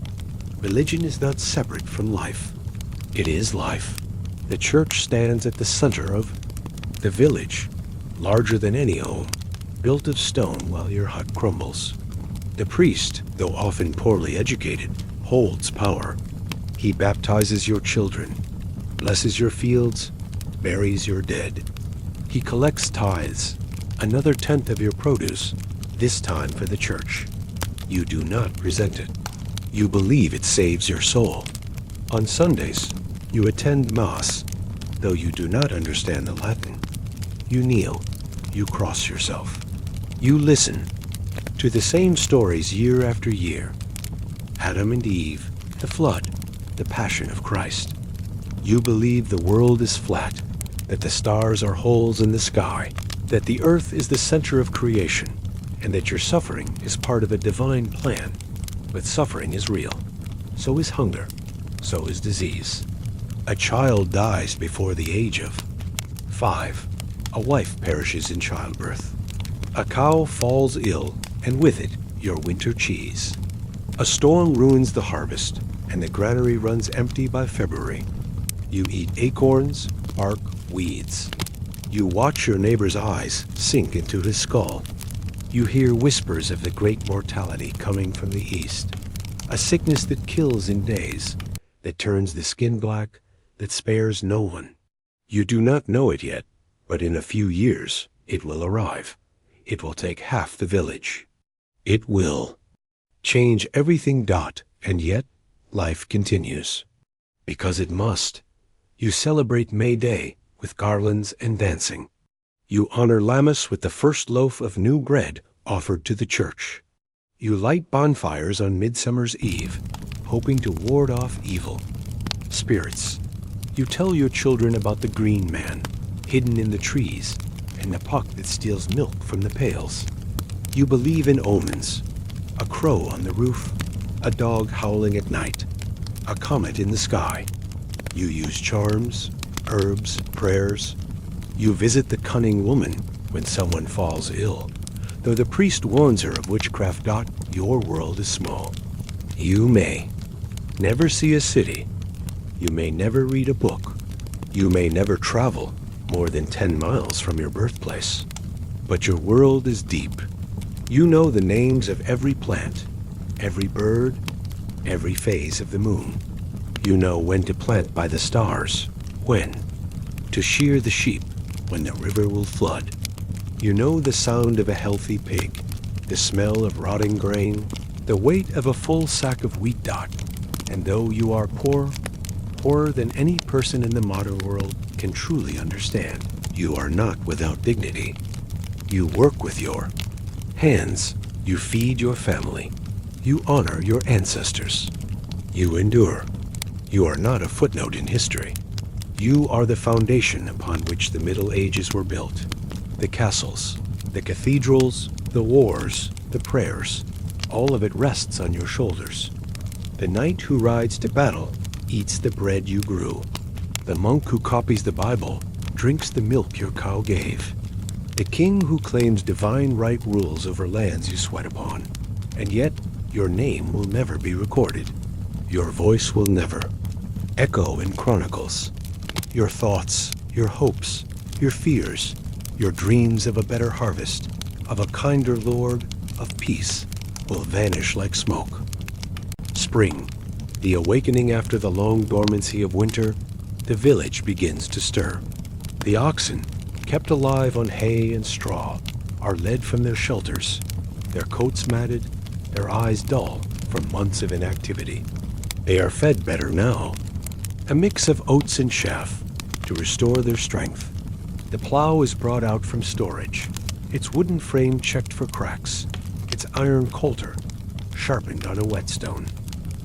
Religion is not separate from life. It is life. The church stands at the center of the village, larger than any home, built of stone while your hut crumbles. The priest, though often poorly educated, holds power. He baptizes your children, blesses your fields, buries your dead. He collects tithes, another 1/10 of your produce, this time for the church. You do not resent it. You believe it saves your soul. On Sundays, you attend Mass, though you do not understand the Latin. You kneel, you cross yourself. You listen to the same stories year after year. Adam and Eve, the flood, the passion of Christ. You believe the world is flat, that the stars are holes in the sky, that the earth is the center of creation, and that your suffering is part of a divine plan. But suffering is real. So is hunger. So is disease. A child dies before the age of 5. A wife perishes in childbirth. A cow falls ill, and with it, your winter cheese. A storm ruins the harvest, and the granary runs empty by February. You eat acorns, bark, weeds. You watch your neighbor's eyes sink into his skull. You hear whispers of the great mortality coming from the east, a sickness that kills in days, that turns the skin black, that spares no one. You do not know it yet, but in a few years it will arrive. It will take half the village. It will change everything. And yet life continues. Because it must. You celebrate May Day with garlands and dancing. You honor Lammas with the first loaf of new bread offered to the church. You light bonfires on Midsummer's Eve, hoping to ward off evil. Spirits. You tell your children about the green man, hidden in the trees, and the puck that steals milk from the pails. You believe in omens. A crow on the roof, a dog howling at night, a comet in the sky. You use charms, herbs, prayers. You visit the cunning woman when someone falls ill. Though the priest warns her of witchcraft. Your world is small. You may never see a city. You may never read a book. You may never travel more than 10 miles from your birthplace. But your world is deep. You know the names of every plant, every bird, every phase of the moon. You know when to plant by the stars, when to shear the sheep, when the river will flood. You know the sound of a healthy pig, the smell of rotting grain, the weight of a full sack of wheat. And though you are poor, poorer than any person in the modern world can truly understand, you are not without dignity. You work with your hands. You feed your family. You honor your ancestors. You endure. You are not a footnote in history. You are the foundation upon which the Middle Ages were built. The castles, the cathedrals, the wars, the prayers, all of it rests on your shoulders. The knight who rides to battle eats the bread you grew. The monk who copies the Bible drinks the milk your cow gave. The king who claims divine right rules over lands you sweat upon. And yet, your name will never be recorded. Your voice will never echo in chronicles. Your thoughts, your hopes, your fears, your dreams of a better harvest, of a kinder Lord, of peace, will vanish like smoke. Spring, the awakening after the long dormancy of winter, the village begins to stir. The oxen, kept alive on hay and straw, are led from their shelters, their coats matted, their eyes dull from months of inactivity. They are fed better now, a mix of oats and chaff to restore their strength. The plow is brought out from storage, its wooden frame checked for cracks, its iron coulter sharpened on a whetstone.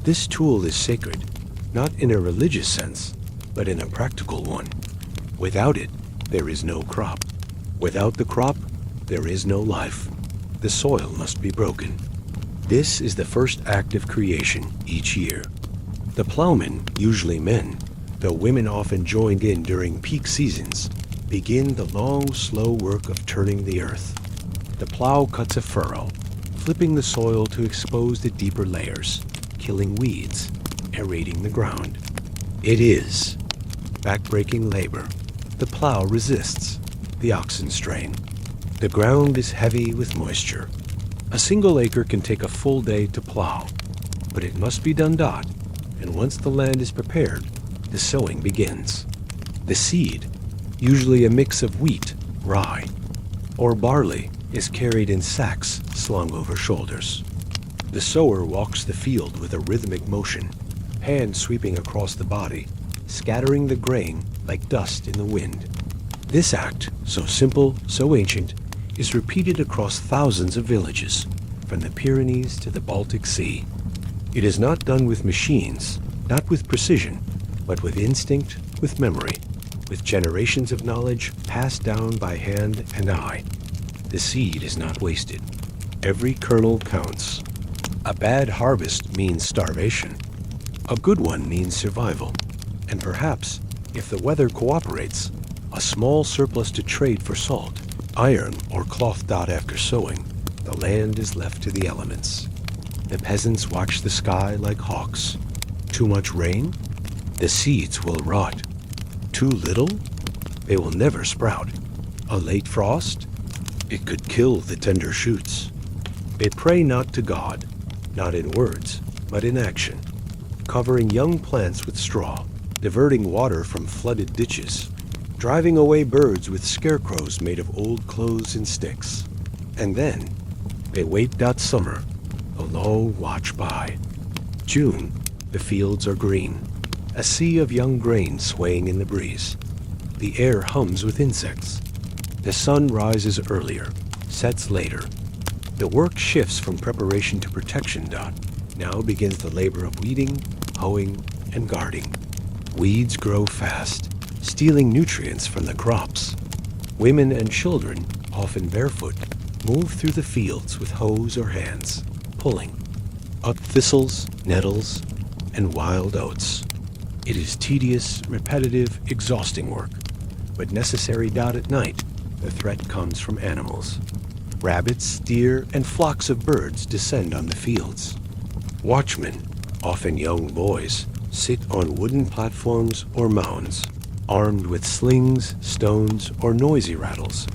This tool is sacred, not in a religious sense, but in a practical one. Without it, there is no crop. Without the crop, there is no life. The soil must be broken. This is the first act of creation each year. The plowmen, usually men, though women often joined in during peak seasons, begin the long, slow work of turning the earth. The plow cuts a furrow, flipping the soil to expose the deeper layers, killing weeds, aerating the ground. It is back-breaking labor. The plow resists, the oxen strain. The ground is heavy with moisture. A single acre can take a full day to plow, but it must be done dot, and once the land is prepared, the sowing begins. The seed, usually a mix of wheat, rye, or barley, is carried in sacks slung over shoulders. The sower walks the field with a rhythmic motion, hands sweeping across the body, scattering the grain like dust in the wind. This act, so simple, so ancient, is repeated across thousands of villages, from the Pyrenees to the Baltic Sea. It is not done with machines, not with precision, but with instinct, with memory, with generations of knowledge passed down by hand and eye. The seed is not wasted. Every kernel counts. A bad harvest means starvation. A good one means survival. And perhaps, if the weather cooperates, a small surplus to trade for salt, iron, or cloth dot after sowing. The land is left to the elements. The peasants watch the sky like hawks. Too much rain? The seeds will rot. Too little? They will never sprout. A late frost? It could kill the tender shoots. They pray not to God, not in words, but in action, covering young plants with straw, diverting water from flooded ditches, driving away birds with scarecrows made of old clothes and sticks. And then, they wait that summer, a long watch by. June, the fields are green, a sea of young grain swaying in the breeze. The air hums with insects. The sun rises earlier, sets later. The work shifts from preparation to protection dot. Now begins the labor of weeding, hoeing, and guarding. Weeds grow fast, stealing nutrients from the crops. Women and children, often barefoot, move through the fields with hoes or hands, pulling up thistles, nettles, and wild oats. It is tedious, repetitive, exhausting work, but necessary dot at night. The threat comes from animals. Rabbits, deer, and flocks of birds descend on the fields. Watchmen, often young boys, sit on wooden platforms or mounds, armed with slings, stones, or noisy rattles,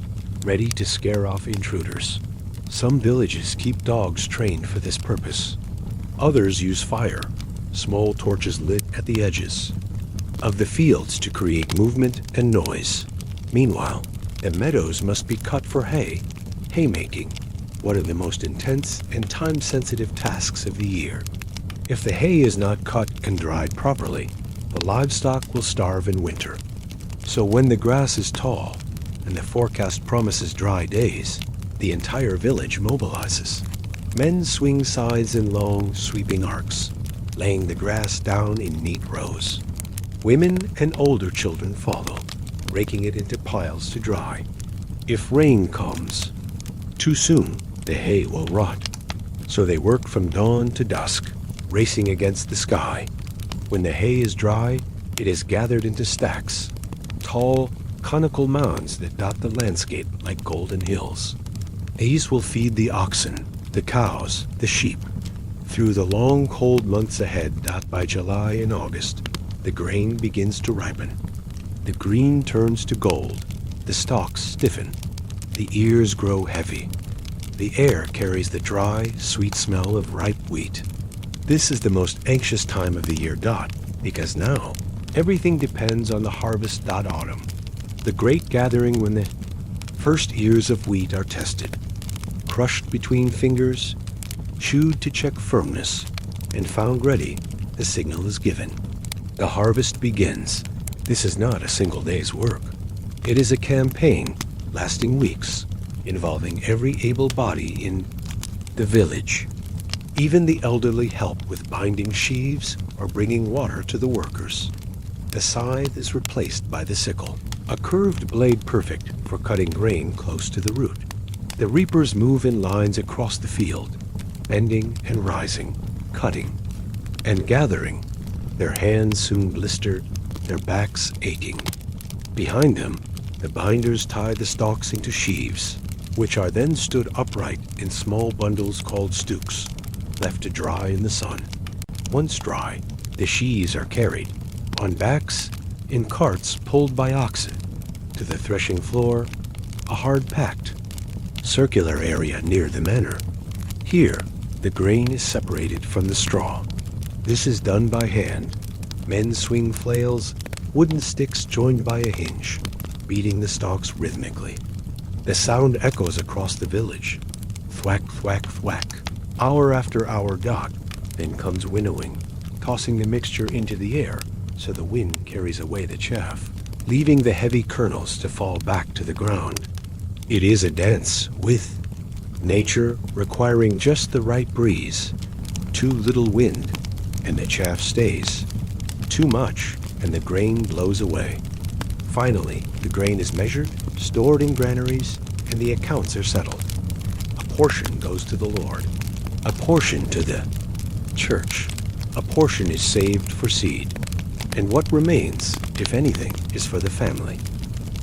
ready to scare off intruders. Some villages keep dogs trained for this purpose. Others use fire, small torches lit at the edges of the fields to create movement and noise. Meanwhile, the meadows must be cut for haymaking, one of the most intense and time-sensitive tasks of the year. If the hay is not cut and dried properly, the livestock will starve in winter. So when the grass is tall and the forecast promises dry days, the entire village mobilizes. Men swing scythes in long, sweeping arcs, laying the grass down in neat rows. Women and older children follow, raking it into piles to dry. If rain comes too soon, the hay will rot. So they work from dawn to dusk, racing against the sky. When the hay is dry, it is gathered into stacks, tall, conical mounds that dot the landscape like golden hills. These will feed the oxen, the cows, the sheep. Through the long, cold months ahead, that by July and August, the grain begins to ripen. The green turns to gold, the stalks stiffen, the ears grow heavy. The air carries the dry, sweet smell of ripe wheat. This is the most anxious time of the year, because now everything depends on the harvest autumn, the great gathering when the first ears of wheat are tested, crushed between fingers, chewed to check firmness, and found ready, the signal is given. The harvest begins. This is not a single day's work. It is a campaign lasting weeks, involving every able body in the village. Even the elderly help with binding sheaves or bringing water to the workers. The scythe is replaced by the sickle, a curved blade perfect for cutting grain close to the root. The reapers move in lines across the field, bending and rising, cutting and gathering, their hands soon blistered, their backs aching. Behind them, the binders tie the stalks into sheaves, which are then stood upright in small bundles called stooks, left to dry in the sun. Once dry, the sheaves are carried, on backs, in carts pulled by oxen, to the threshing floor, a hard-packed, circular area near the manor. Here, the grain is separated from the straw. This is done by hand. Men swing flails, wooden sticks joined by a hinge, beating the stalks rhythmically. The sound echoes across the village. Thwack, thwack, thwack. Hour after hour then comes winnowing, tossing the mixture into the air so the wind carries away the chaff, leaving the heavy kernels to fall back to the ground. It is a dance with nature requiring just the right breeze. Too little wind, and the chaff stays. Too much, and the grain blows away. Finally, the grain is measured, stored in granaries, and the accounts are settled. A portion goes to the Lord, a portion to the church, a portion is saved for seed, and what remains, if anything, is for the family.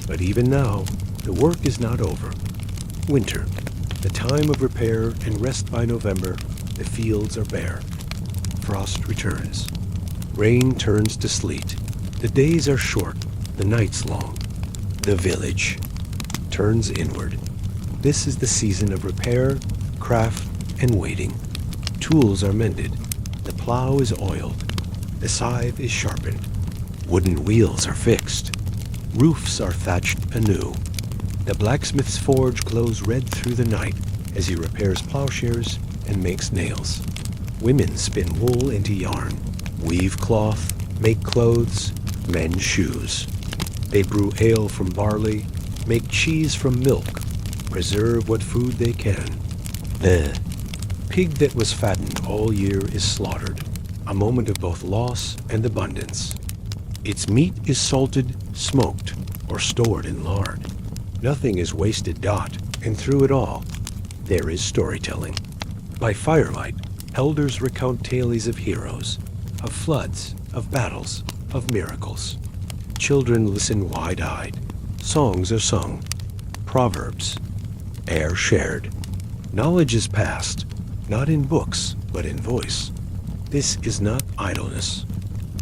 But even now, the work is not over. Winter, the time of repair and rest by November, the fields are bare. Frost returns. Rain turns to sleet. The days are short, the nights long. The village turns inward. This is the season of repair, craft, and waiting. Tools are mended. The plow is oiled. The scythe is sharpened. Wooden wheels are fixed. Roofs are thatched anew. The blacksmith's forge glows red through the night as he repairs plowshares and makes nails. Women spin wool into yarn, weave cloth, make clothes, mend shoes. They brew ale from barley, make cheese from milk, preserve what food they can. The pig that was fattened all year is slaughtered, a moment of both loss and abundance. Its meat is salted, smoked, or stored in lard. Nothing is wasted, and through it all, there is storytelling. By firelight, elders recount tales of heroes, of floods, of battles, of miracles. Children listen wide-eyed. Songs are sung. Proverbs are shared. Knowledge is passed, not in books, but in voice. This is not idleness.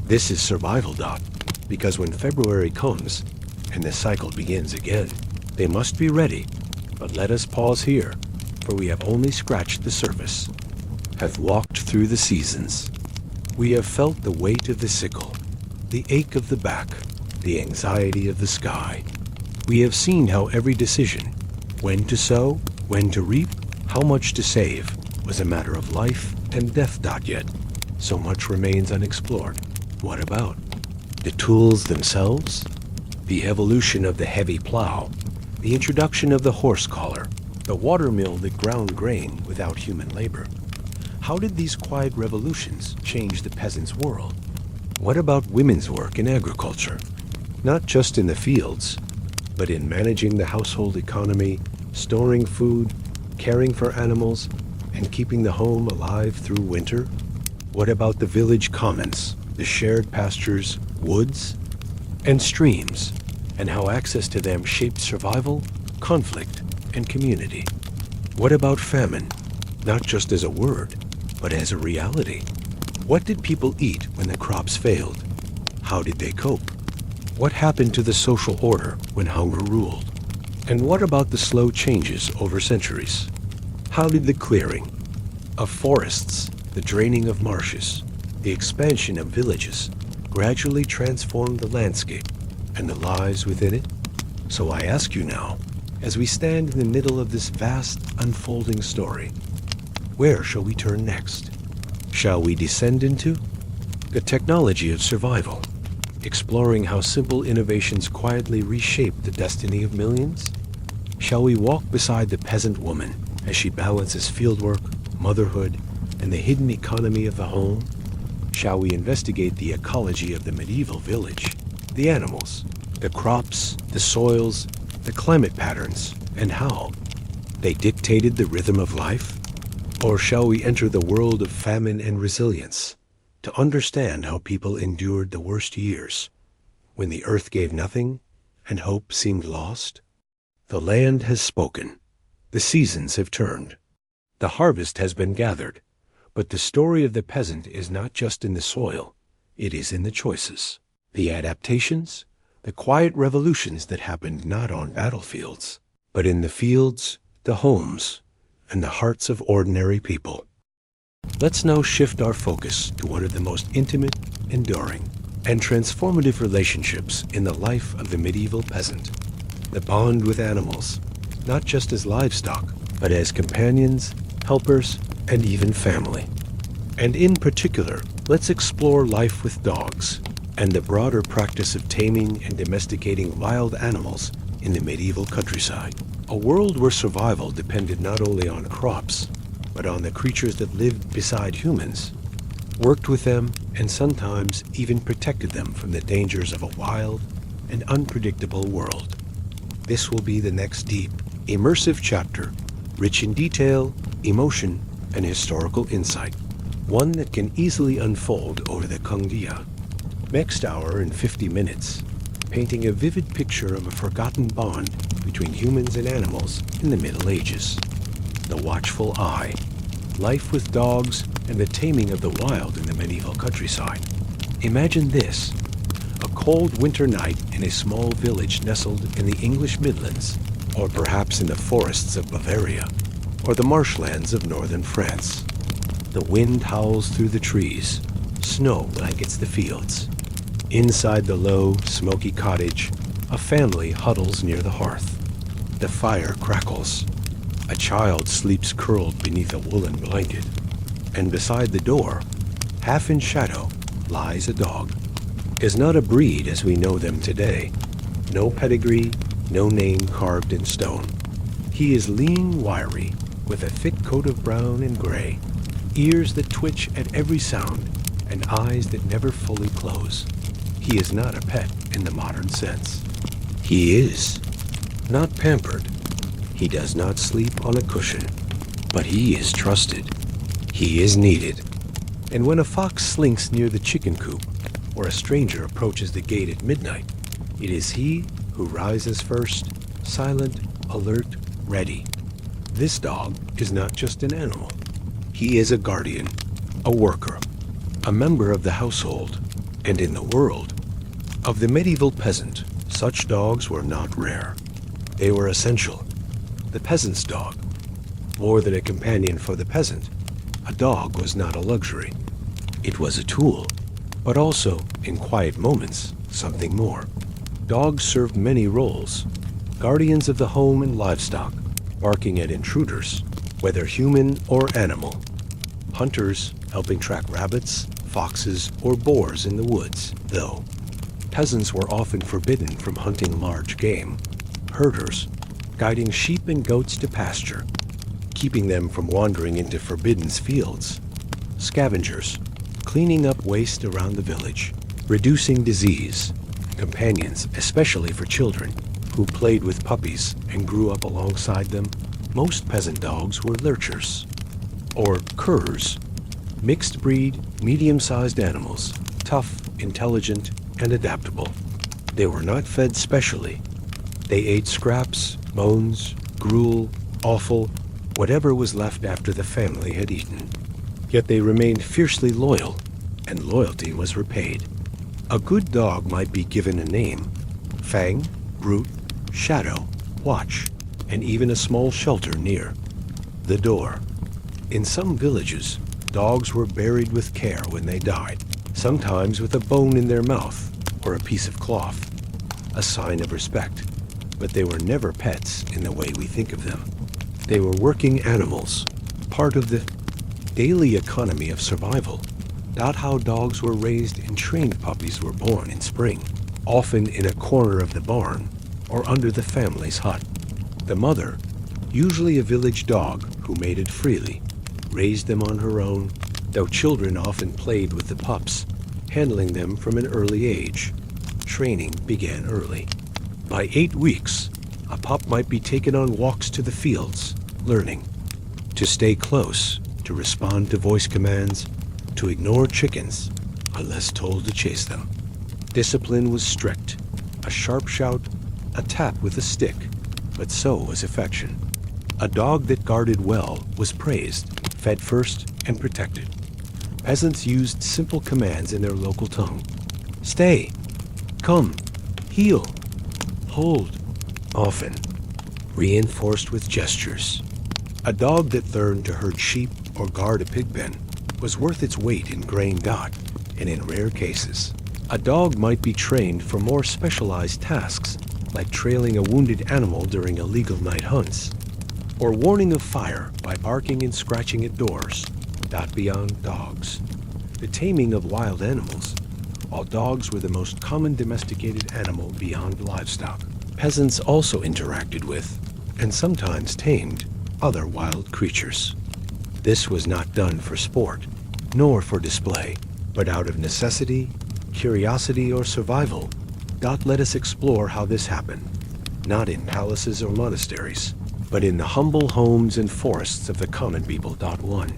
This is survival, because when February comes and the cycle begins again, they must be ready. But let us pause here, for we have only scratched the surface, have walked through the seasons. We have felt the weight of the sickle, the ache of the back, the anxiety of the sky. We have seen how every decision, when to sow, when to reap, how much to save, was a matter of life and death. Yet, so much remains unexplored. What about the tools themselves? The evolution of the heavy plow, the introduction of the horse collar, the water mill that ground grain without human labor. How did these quiet revolutions change the peasant's world? What about women's work in agriculture? Not just in the fields, but in managing the household economy, storing food, caring for animals, and keeping the home alive through winter? What about the village commons, the shared pastures, woods, and streams, and how access to them shaped survival, conflict, and community? What about famine, not just as a word, but as a reality? What did people eat when the crops failed? How did they cope? What happened to the social order when hunger ruled? And what about the slow changes over centuries? How did the clearing of forests, the draining of marshes, the expansion of villages gradually transform the landscape and the lives within it? So I ask you now, as we stand in the middle of this vast unfolding story, where shall we turn next? Shall we descend into the technology of survival, exploring how simple innovations quietly reshape the destiny of millions? Shall we walk beside the peasant woman as she balances fieldwork, motherhood, and the hidden economy of the home? Shall we investigate the ecology of the medieval village, the animals, the crops, the soils, the climate patterns, and how they dictated the rhythm of life? Or shall we enter the world of famine and resilience to understand how people endured the worst years when the earth gave nothing and hope seemed lost? The land has spoken. The seasons have turned. The harvest has been gathered. But the story of the peasant is not just in the soil. It is in the choices, the adaptations, the quiet revolutions that happened not on battlefields, but in the fields, the homes, and the hearts of ordinary people. Let's now shift our focus to one of the most intimate, enduring, and transformative relationships in the life of the medieval peasant, the bond with animals, not just as livestock, but as companions, helpers, and even family. And in particular, let's explore life with dogs and the broader practice of taming and domesticating wild animals in the medieval countryside. A world where survival depended not only on crops, but on the creatures that lived beside humans, worked with them, and sometimes even protected them from the dangers of a wild and unpredictable world. This will be the next deep, immersive chapter, rich in detail, emotion, and historical insight, one that can easily unfold over the Kungdia. Next hour and 50 minutes, painting a vivid picture of a forgotten bond between humans and animals in the Middle Ages. The watchful eye, life with dogs, and the taming of the wild in the medieval countryside. Imagine this, a cold winter night in a small village nestled in the English Midlands, or perhaps in the forests of Bavaria, or the marshlands of northern France. The wind howls through the trees, snow blankets the fields. Inside the low, smoky cottage, a family huddles near the hearth. The fire crackles. A child sleeps curled beneath a woolen blanket. And beside the door, half in shadow, lies a dog. Is not a breed as we know them today. No pedigree, no name carved in stone. He is lean, wiry, with a thick coat of brown and gray, ears that twitch at every sound, and eyes that never fully close. He is not a pet in the modern sense. He is not pampered. He does not sleep on a cushion, but he is trusted. He is needed. And when a fox slinks near the chicken coop, or a stranger approaches the gate at midnight, it is he who rises first, silent, alert, ready. This dog is not just an animal. He is a guardian, a worker, a member of the household, and in the world of the medieval peasant, such dogs were not rare. They were essential. The peasant's dog, more than a companion for the peasant, a dog was not a luxury. It was a tool, but also, in quiet moments, something more. Dogs served many roles. Guardians of the home and livestock, barking at intruders, whether human or animal. Hunters, helping track rabbits, foxes, or boars in the woods, though peasants were often forbidden from hunting large game. Herders, guiding sheep and goats to pasture, keeping them from wandering into forbidden fields. Scavengers, cleaning up waste around the village, reducing disease, companions, especially for children who played with puppies and grew up alongside them. Most peasant dogs were lurchers, or curs, mixed breed, medium-sized animals, tough, intelligent, and adaptable. They were not fed specially. They ate scraps, bones, gruel, offal, whatever was left after the family had eaten. Yet they remained fiercely loyal, and loyalty was repaid. A good dog might be given a name: Fang, Brute, Shadow, Watch, and even a small shelter near the door. In some villages, dogs were buried with care when they died, sometimes with a bone in their mouth or a piece of cloth, a sign of respect. But they were never pets in the way we think of them. They were working animals, part of the daily economy of survival. Not how dogs were raised and trained puppies were born in spring, often in a corner of the barn or under the family's hut. The mother, usually a village dog who mated freely, raised them on her own, though children often played with the pups, handling them from an early age. Training began early. By 8 weeks, a pup might be taken on walks to the fields, learning to stay close, to respond to voice commands, to ignore chickens unless told to chase them. Discipline was strict. A sharp shout, a tap with a stick, but so was affection. A dog that guarded well was praised, fed first, and protected. Peasants used simple commands in their local tongue. Stay, come, heel, hold, often reinforced with gestures. A dog that learned to herd sheep or guard a pig pen was worth its weight in grain got, and in rare cases, a dog might be trained for more specialized tasks, like trailing a wounded animal during illegal night hunts, or warning of fire by barking and scratching at doors. Not beyond dogs. The taming of wild animals. While dogs were the most common domesticated animal beyond livestock, peasants also interacted with, and sometimes tamed, other wild creatures. This was not done for sport, nor for display, but out of necessity, curiosity, or survival. Let us explore how this happened, not in palaces or monasteries, but in the humble homes and forests of the common people. 1.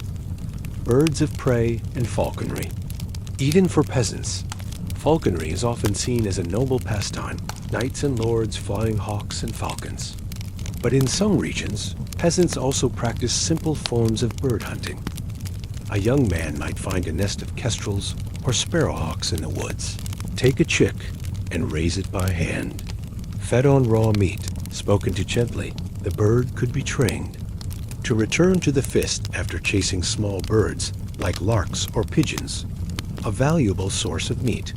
Birds of prey and falconry. Even for peasants, falconry is often seen as a noble pastime, knights and lords flying hawks and falcons. But in some regions, peasants also practice simple forms of bird hunting. A young man might find a nest of kestrels or sparrowhawks in the woods, take a chick, and raise it by hand. Fed on raw meat, spoken to gently, the bird could be trained to return to the fist after chasing small birds like larks or pigeons, a valuable source of meat.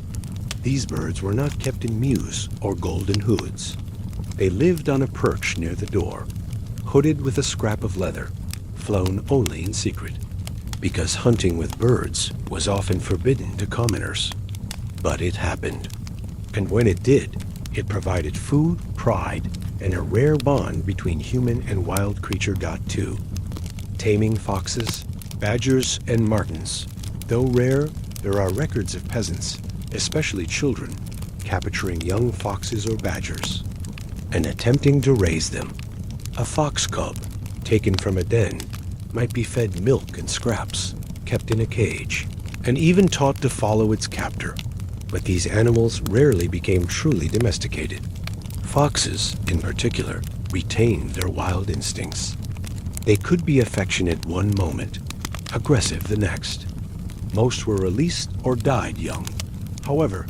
These birds were not kept in mews or golden hoods. They lived on a perch near the door, hooded with a scrap of leather, flown only in secret, because hunting with birds was often forbidden to commoners. But it happened. And when it did, it provided food, pride, and a rare bond between human and wild creature. 2. Taming foxes, badgers, and martens. Though rare, there are records of peasants, especially children, capturing young foxes or badgers and attempting to raise them. A fox cub, taken from a den, might be fed milk and scraps, kept in a cage, and even taught to follow its captor. But these animals rarely became truly domesticated. Foxes, in particular, retained their wild instincts. They could be affectionate one moment, aggressive the next. Most were released or died young. However,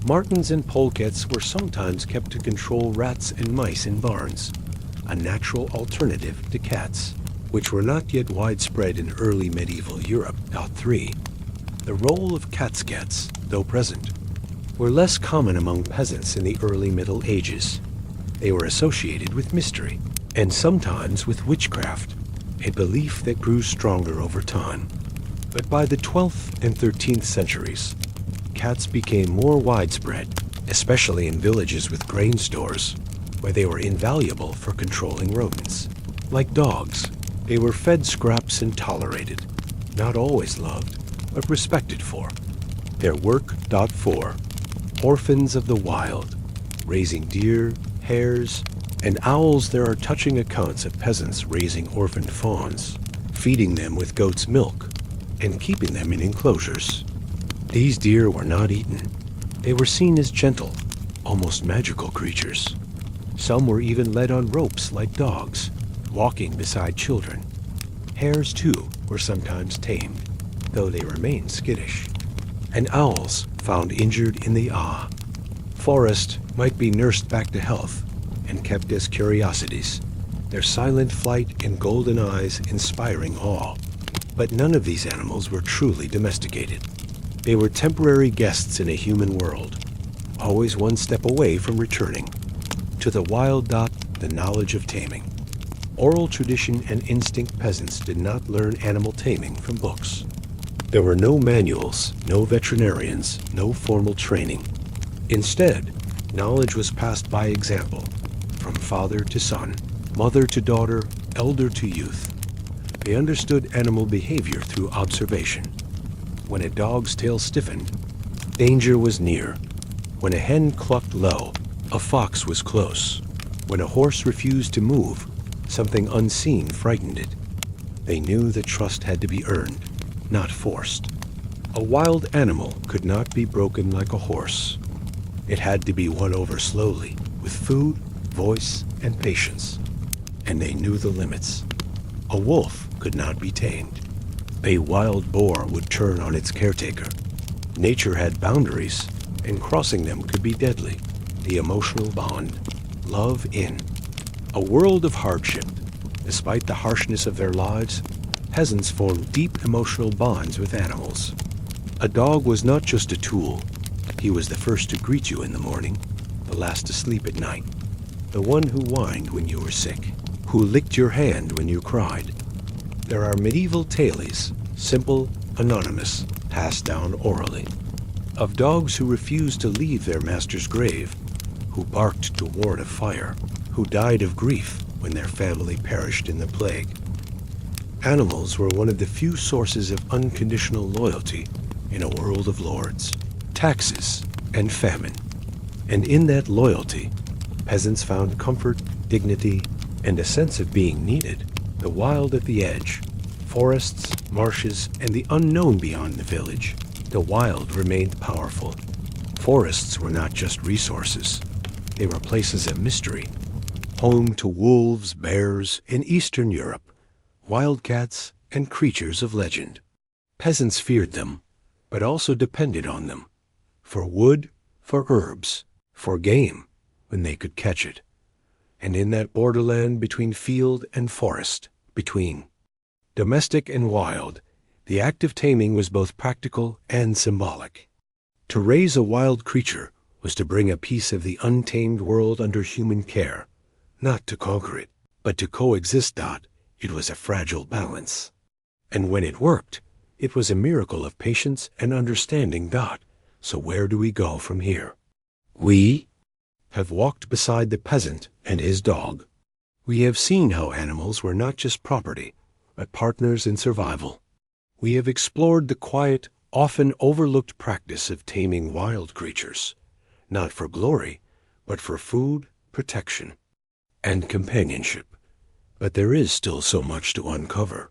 martens and polecats were sometimes kept to control rats and mice in barns, a natural alternative to cats, which were not yet widespread in early medieval Europe. 3. The role of catscats, though present, were less common among peasants in the early Middle Ages. They were associated with mystery, and sometimes with witchcraft, a belief that grew stronger over time. But by the 12th and 13th centuries, cats became more widespread, especially in villages with grain stores, where they were invaluable for controlling rodents. Like dogs, they were fed scraps and tolerated, not always loved, but respected for their work. 4. orphans of the wild, raising deer, hares, and owls. There are touching accounts of peasants raising orphaned fawns, feeding them with goat's milk, and keeping them in enclosures. These deer were not eaten. They were seen as gentle, almost magical creatures. Some were even led on ropes like dogs, walking beside children. Hares, too, were sometimes tamed, though they remained skittish. And owls found injured in the forest might be nursed back to health and kept as curiosities, their silent flight and golden eyes inspiring awe. But none of these animals were truly domesticated. They were temporary guests in a human world, always one step away from returning. To the wild, the knowledge of taming. Oral tradition and instinct. Peasants did not learn animal taming from books. There were no manuals, no veterinarians, no formal training. Instead, knowledge was passed by example, from father to son, mother to daughter, elder to youth. They understood animal behavior through observation. When a dog's tail stiffened, danger was near. When a hen clucked low, a fox was close. When a horse refused to move, something unseen frightened it. They knew that trust had to be earned, not forced. A wild animal could not be broken like a horse. It had to be won over slowly, with food, voice, and patience. And they knew the limits. A wolf could not be tamed. A wild boar would turn on its caretaker. Nature had boundaries, and crossing them could be deadly. The emotional bond, love in. A world of hardship. Despite the harshness of their lives, peasants formed deep emotional bonds with animals. A dog was not just a tool. He was the first to greet you in the morning, the last to sleep at night, the one who whined when you were sick, who licked your hand when you cried. There are medieval tales, simple, anonymous, passed down orally, of dogs who refused to leave their master's grave, who barked to ward off fire, who died of grief when their family perished in the plague. Animals were one of the few sources of unconditional loyalty in a world of lords, taxes, and famine. And in that loyalty, peasants found comfort, dignity, and a sense of being needed. The wild at the edge, forests, marshes, and the unknown beyond the village. The wild remained powerful. Forests were not just resources. They were places of mystery, home to wolves, bears in Eastern Europe, wildcats, and creatures of legend. Peasants feared them, but also depended on them, for wood, for herbs, for game, when they could catch it. And in that borderland between field and forest, between domestic and wild, the act of taming was both practical and symbolic. To raise a wild creature was to bring a piece of the untamed world under human care, not to conquer it, but to coexist. It was a fragile balance. And when it worked, it was a miracle of patience and understanding. So where do we go from here? We have walked beside the peasant and his dog. We have seen how animals were not just property, but partners in survival. We have explored the quiet, often overlooked practice of taming wild creatures, not for glory, but for food, protection, and companionship. But there is still so much to uncover.